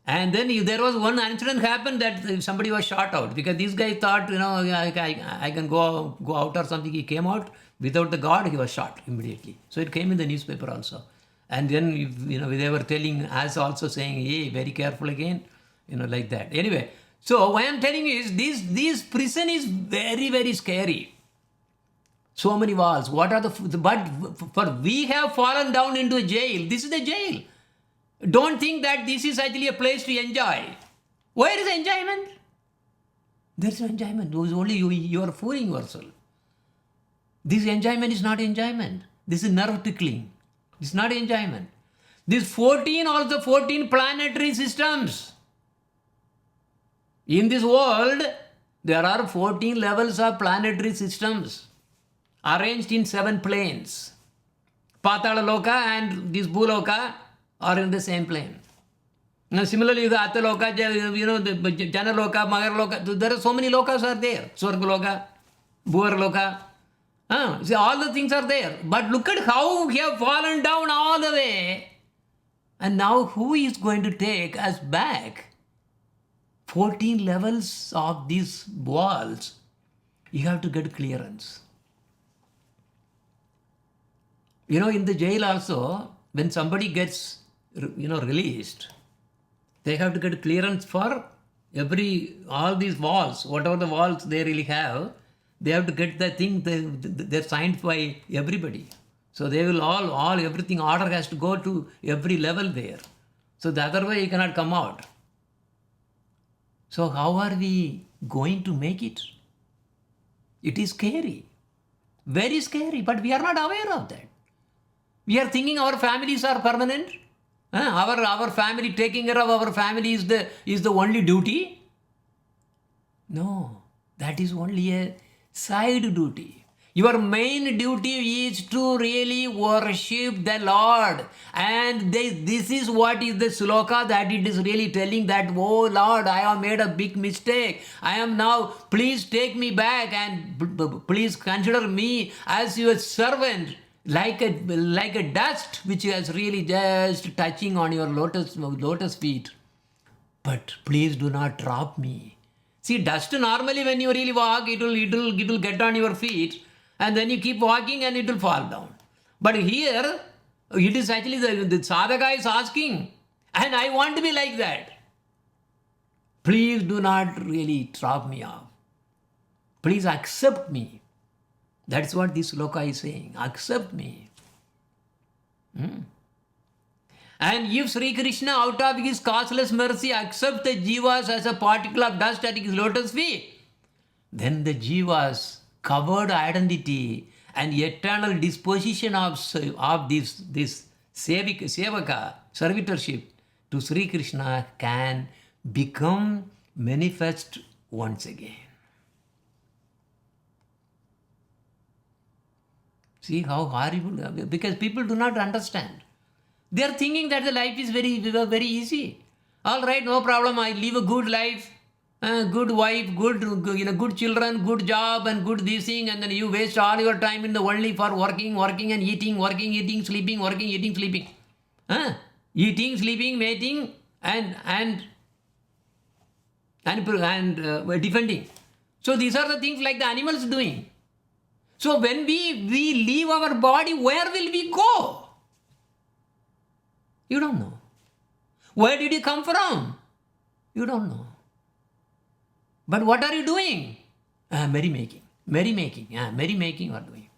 And then there was one incident happened that somebody was shot out, because this guy thought, I can go out or something. He came out without the guard. He was shot immediately. So it came in the newspaper also. And then they were telling us also, saying, hey, very careful again, like that. Anyway. So what I am telling you is this prison is very, very scary. So many walls. But we have fallen down into a jail. This is the jail. Don't think that this is actually a place to enjoy. Where is enjoyment? There is no enjoyment. It was only you are fooling yourself. This enjoyment is not enjoyment. This is nerve tickling. This is not enjoyment. These 14 planetary systems. In this world, there are 14 levels of planetary systems arranged in 7 planes. Patala Loka and this Bhuloka are in the same plane. Now, similarly, the Ataloka, the Jana Loka, Magar Loka, there are so many lokas are there. Swarga Loka, Bhuvar Loka. See, all the things are there. But look at how we have fallen down all the way. And now who is going to take us back? 14 levels of these walls, you have to get clearance. In the jail also, when somebody gets, released, they have to get clearance for all these walls, whatever the walls they really have, they have to get the thing, they're signed by everybody. So they will everything, order has to go to every level there. So the other way you cannot come out. So how are we going to make it? It is scary, very scary, but we are not aware of that. We are thinking our families are permanent. Our family, taking care of our family is the only duty? No, that is only a side duty. Your main duty is to really worship the Lord. And this is what is the sloka that it is really telling that, oh Lord, I have made a big mistake. I am now, please take me back and please consider me as your servant, like a dust which is really just touching on your lotus feet. But please do not drop me. See, dust normally when you really walk, it will get on your feet, and then you keep walking and it will fall down. But here, it is actually the sadhaka is asking, and I want to be like that. Please do not really drop me off. Please accept me. That's what this sloka is saying. Accept me. And if Sri Krishna, out of his causeless mercy, accepts the jivas as a particle of dust at his lotus feet, then the jivas' covered identity and eternal disposition of this sevaka, servitorship to Sri Krishna can become manifest once again. See how horrible, because people do not understand. They are thinking that the life is very easy. All right, no problem. I live a good life, good wife, good children, good job, and good this thing, and then you waste all your time in the only for working and eating, sleeping, working, eating, sleeping, eating, sleeping, mating, and defending. So these are the things like the animals doing. So when we leave our body, where will we go? You don't know. Where did you come from? You don't know. But what are you doing? Merrymaking you are doing.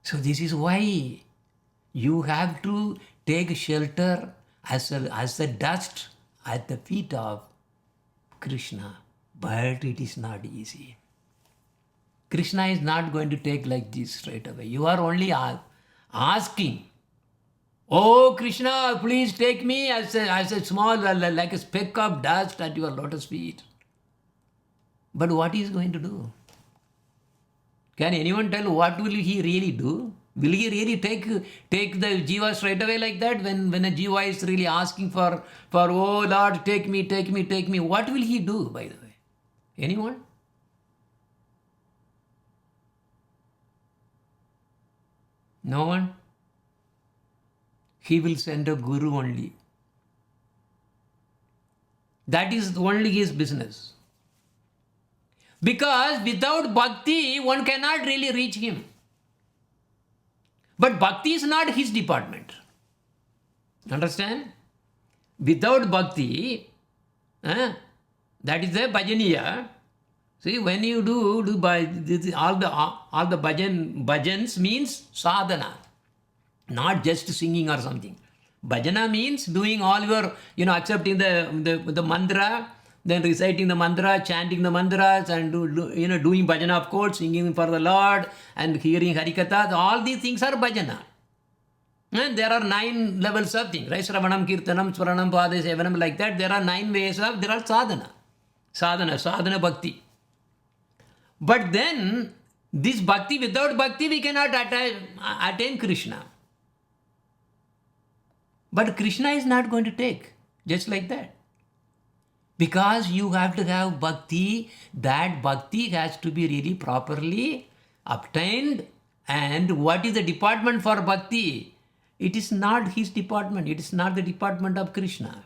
So this is why you have to take shelter as a dust at the feet of Krishna. But it is not easy. Krishna is not going to take like this straight away. You are only asking, oh Krishna, please take me as a small, like a speck of dust at your lotus feet. But what he is going to do? Can anyone tell what will he really do? Will he really take the jiva straight away like that? When a jiva is really asking for oh Lord, take me. What will he do, by the way? Anyone? No one? He will send a guru only. That is only his business. Because without bhakti, one cannot really reach him. But bhakti is not his department. Understand? Without bhakti, that is the bhajaniya. See, when you do by all the bhajans means sadhana, not just singing or something. Bhajana means doing all your, accepting the mantra, then reciting the mantra, chanting the mantras, and doing bhajana, of course, singing for the Lord and hearing harikatha. All these things are bhajana. And there are 9 levels of things, right? Sravanam, Kirtanam, Swaranam, Pada, Sevanam, like that. There are 9 ways of, there are sadhana. Sadhana bhakti. But then, this bhakti, without bhakti, we cannot attain Krishna. But Krishna is not going to take, just like that. Because you have to have bhakti, that bhakti has to be really properly obtained. And what is the department for bhakti? It is not his department. It is not the department of Krishna.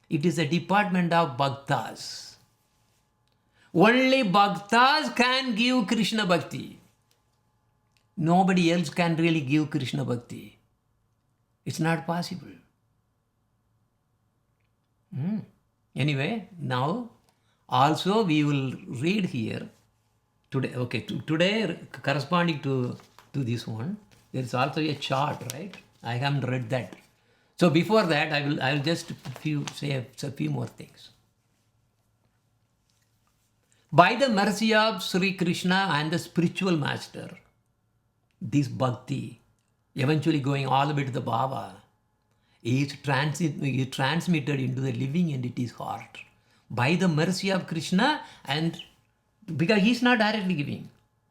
It is the department of bhaktas. Only bhaktas can give Krishna bhakti. Nobody else can really give Krishna bhakti. It's not possible. Anyway, now also we will read here today. Okay, today corresponding to this one, there is also a chart, right? I haven't read that. So before that, I will just say a few more things. By the mercy of Sri Krishna and the spiritual master, this bhakti, eventually going all the way to the Baba, is transmitted into the living entity's heart by the mercy of Krishna, and because he is not directly giving,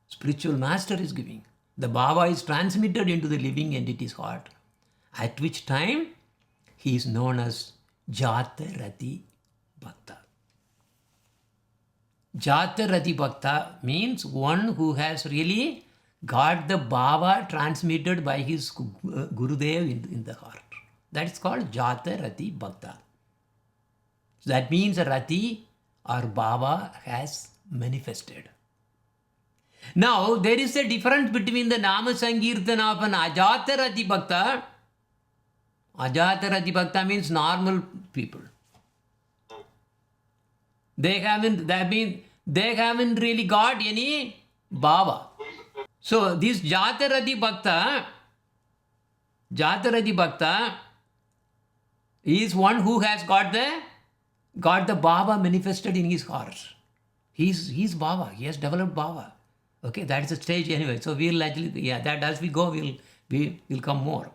spiritual master is giving. The Baba is transmitted into the living entity's heart, at which time he is known as Jata Rati Bhakta. Jata Rati Bhakta means one who has really got the Baba transmitted by his Gurudev in the heart. That is called Jata Rati Bhakta. So that means a Rati or Baba has manifested. Now, there is a difference between the Nama Sankirtana of an Ajata Rati Bhakta. Ajata Rati Bhakta means normal people. They haven't really got any Baba. So this Jata Rati Bhakta is one who has got the Baba manifested in his heart. He's Baba. He has developed Baba. Okay, that is the stage anyway. So we'll actually, that as we go, we'll come more.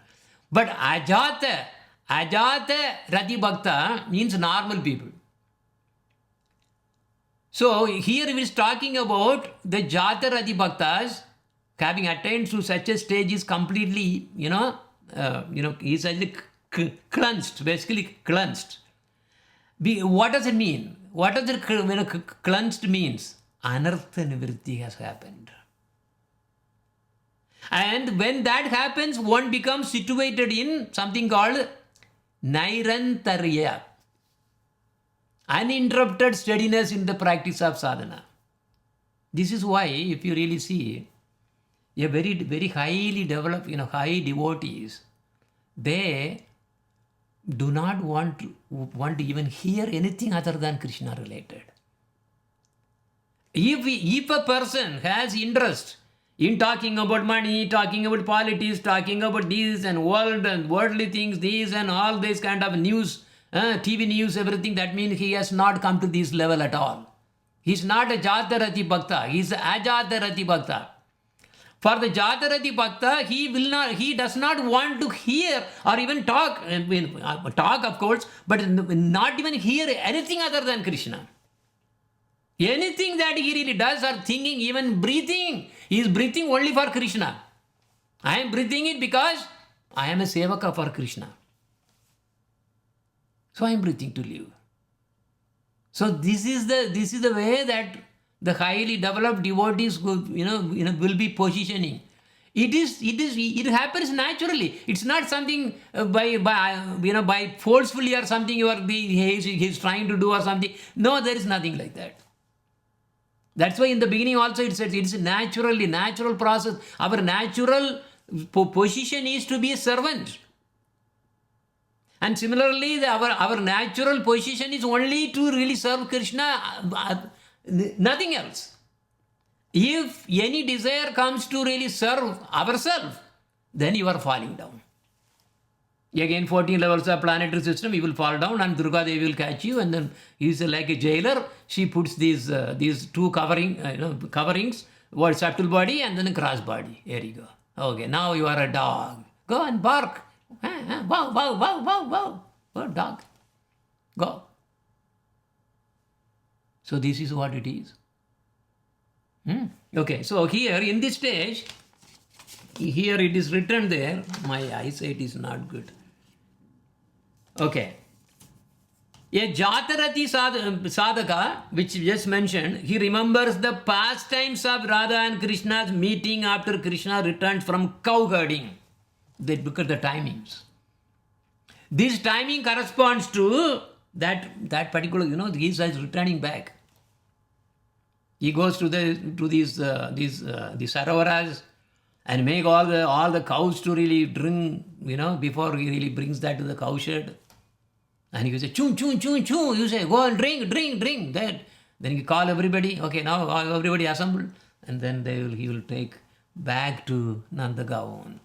But Ajata Rati Bhakta means normal people. So here he is talking about the Jata Rati Bhaktas having attained to such a stage is completely, he's actually cleansed, basically cleansed. What does it mean? What does it cleansed means? Anartha Nivritti has happened. And when that happens, one becomes situated in something called Nairantarya, uninterrupted steadiness in the practice of sadhana. This is why, if you really see, a very, very highly developed, high devotees, they do not want to even hear anything other than Krishna related. If a person has interest in talking about money, talking about politics, talking about this and worldly things, these and all this kind of news, TV news, everything, that means he has not come to this level at all. He's not a Jata Rati Bhakta, he's a Ajata Rati Bhakta. For the Jata Rati Bhakta, he does not want to hear or even talk of course, but not even hear anything other than Krishna. Anything that he really does or thinking, even breathing, he is breathing only for Krishna. I am breathing it because I am a sevaka for Krishna. So I am breathing to live. So this is the way that the highly developed devotees will be positioning. It happens naturally. It's not something by forcefully or something he's trying to do or something. No, there is nothing like that. That's why in the beginning also it says it's natural process. Our natural position is to be a servant. And similarly, our natural position is only to really serve Krishna, nothing else. If any desire comes to really serve ourselves, then you are falling down. Again, 14 levels of planetary system, you will fall down and Durga Devi will catch you, and then he is like a jailer. She puts these two coverings, what subtle body and then a cross body. Here you go. Okay, now you are a dog. Go and bark. Wow, wow, wow, wow, wow. Go, dog. Go. So this is what it is. Okay, so here in this stage, here it is written there. My eyesight is not good. Okay. A Jata Rati Sadhaka, which just mentioned, he remembers the pastimes of Radha and Krishna's meeting after Krishna returned from cow herding. They look at the timings. This timing corresponds to that particular, he is returning back. He goes to these sarovaras and make all the cows to really drink, before he really brings that to the cow shed. And he say, choo, choo, choo, choo. You say, go and drink. Then he call everybody. Okay, now everybody assembled. And then he will take back to Nandagaon,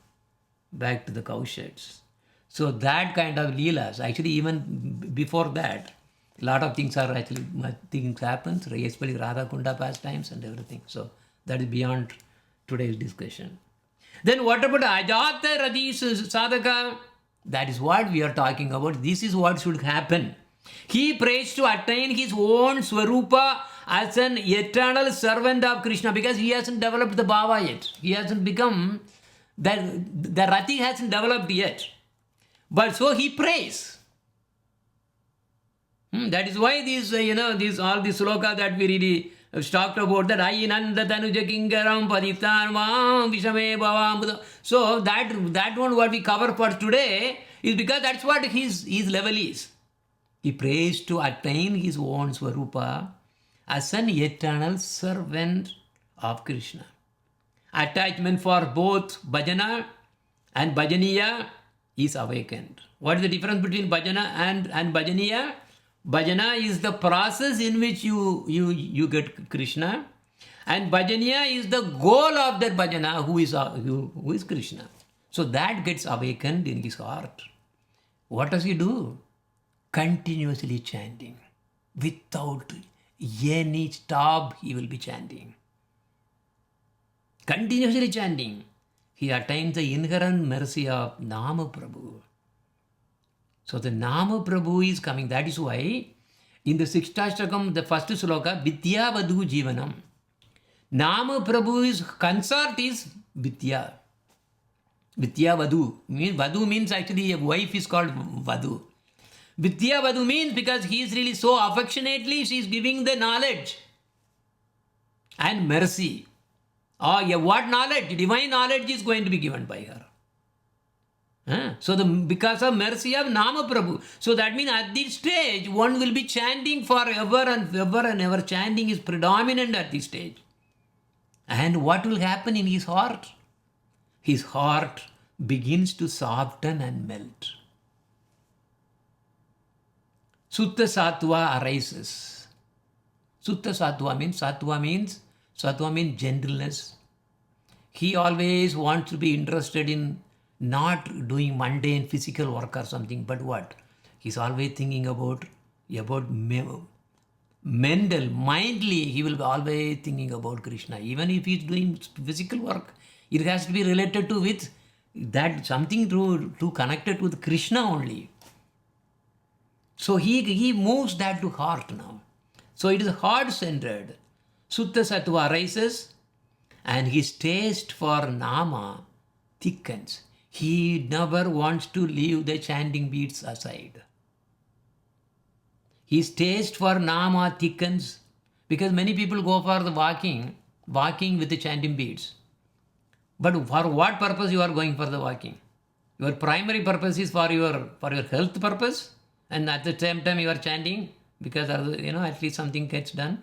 back to the cow sheds. So that kind of leelas, actually even before that, a lot of things happens, especially Radha Kunda pastimes and everything. So that is beyond today's discussion. Then what about Ajata Rati Sadhaka? That is what we are talking about. This is what should happen. He prays to attain his own Swarupa as an eternal servant of Krishna, because he hasn't developed the bhava yet. He hasn't become, the rati hasn't developed yet. But so he prays. That is why these, all these sloka that we really talked about, that Ayinanda Tanuja Kingaram Paditan Vam Vishame Bhavam. So that one what we cover for today is because that's what his level is. He prays to attain his own Swarupa as an eternal servant of Krishna. Attachment for both bhajana and bhajaniya is awakened. What is the difference between bhajana and bhajaniya? Bhajana is the process in which you get Krishna, and bhajaniya is the goal of that bhajana, who is Krishna. So that gets awakened in his heart. What does he do? Continuously chanting. Without any stop, he will be chanting. Continuously chanting. He attains the inherent mercy of Nama Prabhu. So the Nama Prabhu is coming. That is why in the Sikshtastakam, the first sloka, Vidya Vadu Jivanam. Nama Prabhu's consort is Vidya. Vidya Vadu. Vadu means actually a wife is called Vadu. Vidya Vadu means because he is really so affectionately, she is giving the knowledge and mercy. What knowledge? Divine knowledge is going to be given by her. So because of mercy of Nama Prabhu. So that means at this stage, one will be chanting forever and ever and ever. Chanting is predominant at this stage. And what will happen in his heart? His heart begins to soften and melt. Sutta Sattva arises. Sutta Sattva means gentleness. He always wants to be interested in not doing mundane physical work or something, but what? He's always thinking about mindly, he will be always thinking about Krishna. Even if he's doing physical work, it has to be related to with that something to connected with Krishna only. So he moves that to heart now. So it is heart-centered. Sutta Sattva arises and his taste for Nama thickens. He never wants to leave the chanting beats aside. His taste for Nama thickens because many people go for the walking with the chanting beats. But for what purpose you are going for the walking? Your primary purpose is for your health purpose, and at the same time you are chanting because at least something gets done.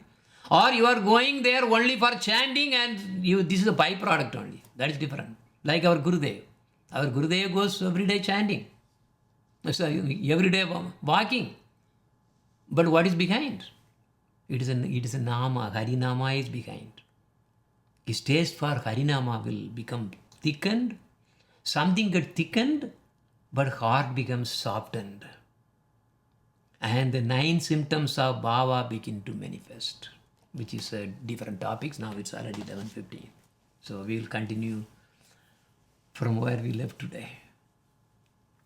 Or you are going there only for chanting and this is a byproduct only. That is different. Like our Gurudev. Our Gurudev goes every day chanting. So every day walking. But what is behind? It is a Nama. Harinama is behind. His taste for Harinama will become thickened. Something gets thickened, but heart becomes softened. And the 9 symptoms of bhava begin to manifest, which is different topics. Now it's already 11:15. So we will continue from where we left today.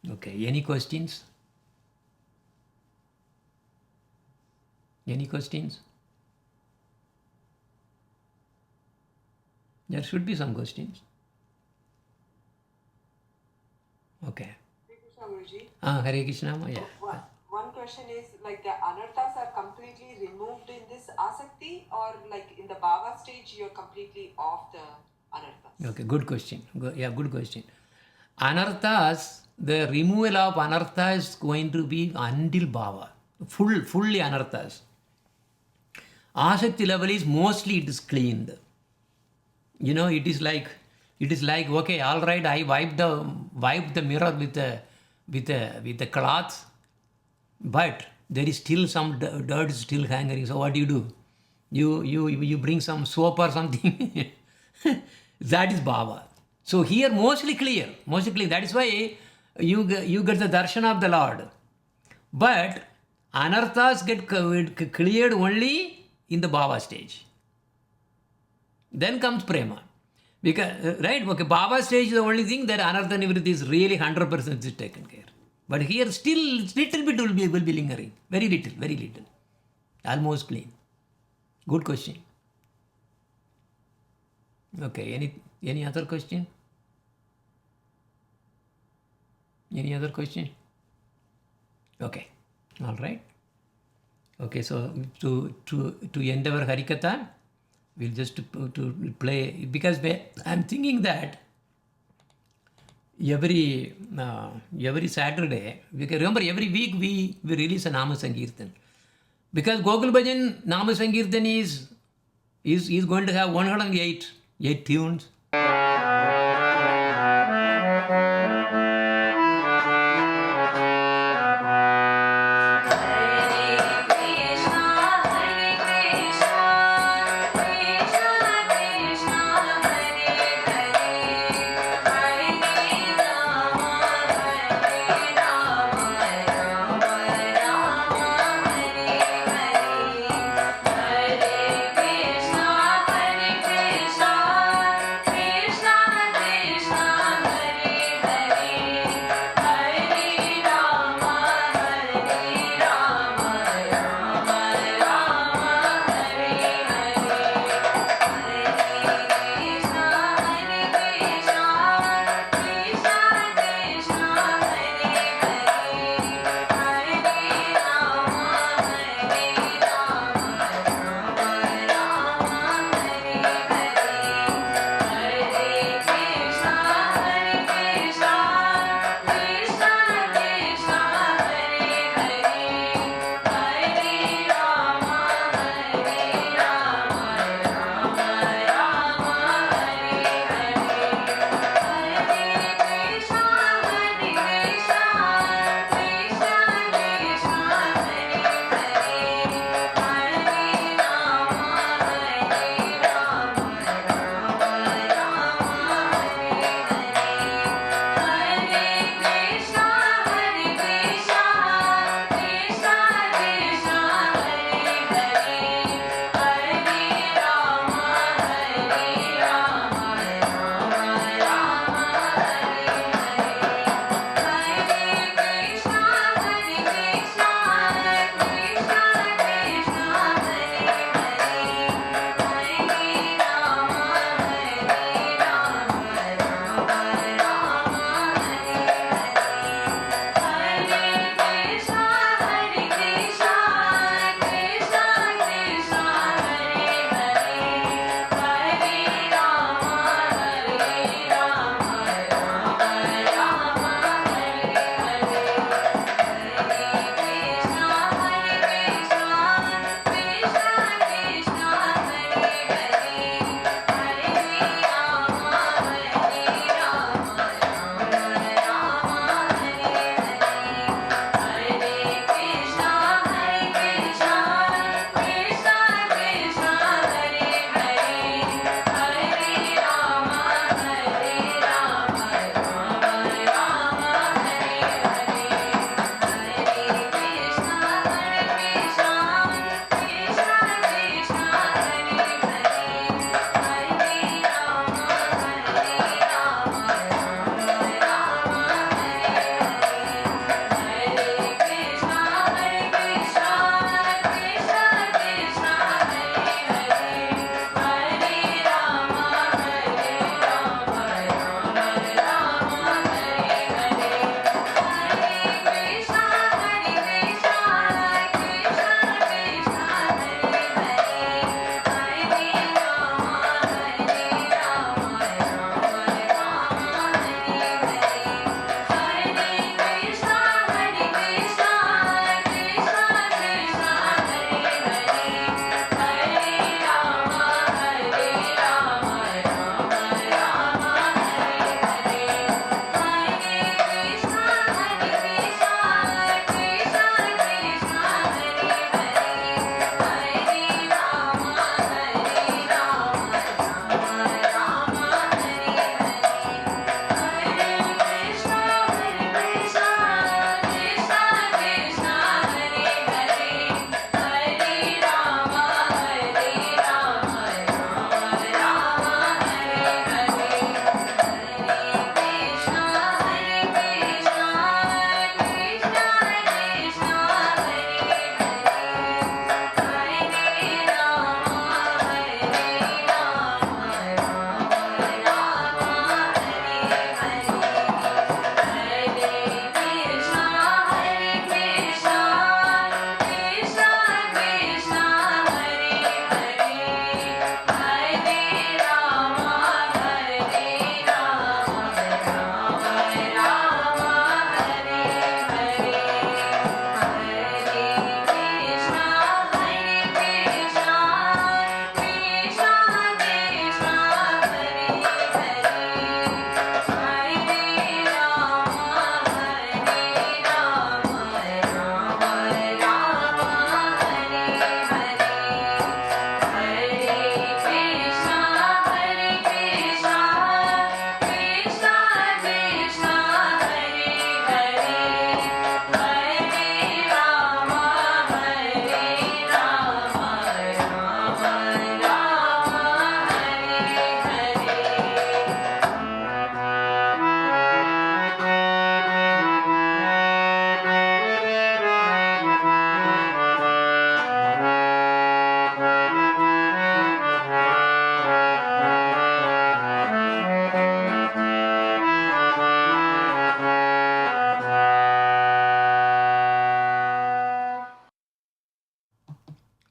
Okay, any questions? Any questions? There should be some questions. Okay. Hare Krishna. Yeah. One question is like the anarthas are completely removed in this asakti, or like in the bhava stage you're completely off the anarthas? Okay, good question. Good question. Anarthas, the removal of anartha is going to be until bhava, fully anarthas. Asakti level is mostly it is cleaned. It is like okay, all right, I wiped the mirror with the cloth, but there is still some dirt still hanging. So what do? You bring some soap or something. That is bhava. So here mostly clear. That is why you get the darshan of the Lord. But anarthas get cleared only in the bhava stage. Then comes prema. Because, right, okay, Baba stage is the only thing that Anartha Nivritti is really 100% is taken care. But here still little bit will be lingering. Very little. Almost clean. Good question. Okay, any other question? Any other question? Okay, all right. Okay, so to end our Harikatha, we'll just to play, because I'm thinking that every Saturday, because remember every week we release a Nama Sankirtan. Because Gokul Bhajan Nama Sankirtan is going to have 108 tunes.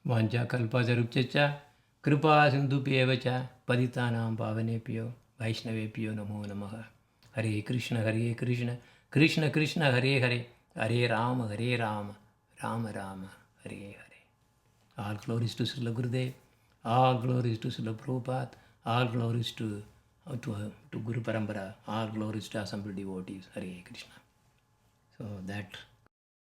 वाञ्छा कल्पतरुभ्यश्च कृपा सिन्धुभ्येव च पतितानां पावनेभ्यो वैष्णवेभ्यो नमो नमः. हरे कृष्ण कृष्ण कृष्ण हरे हरे, हरे Ram Ram Ram Hare Hare. All glories to Srila Gurudev, all glories to Srila Prabhupada, all glories to Guru Parampara, all glories to assembled devotees. Hare Krishna. So that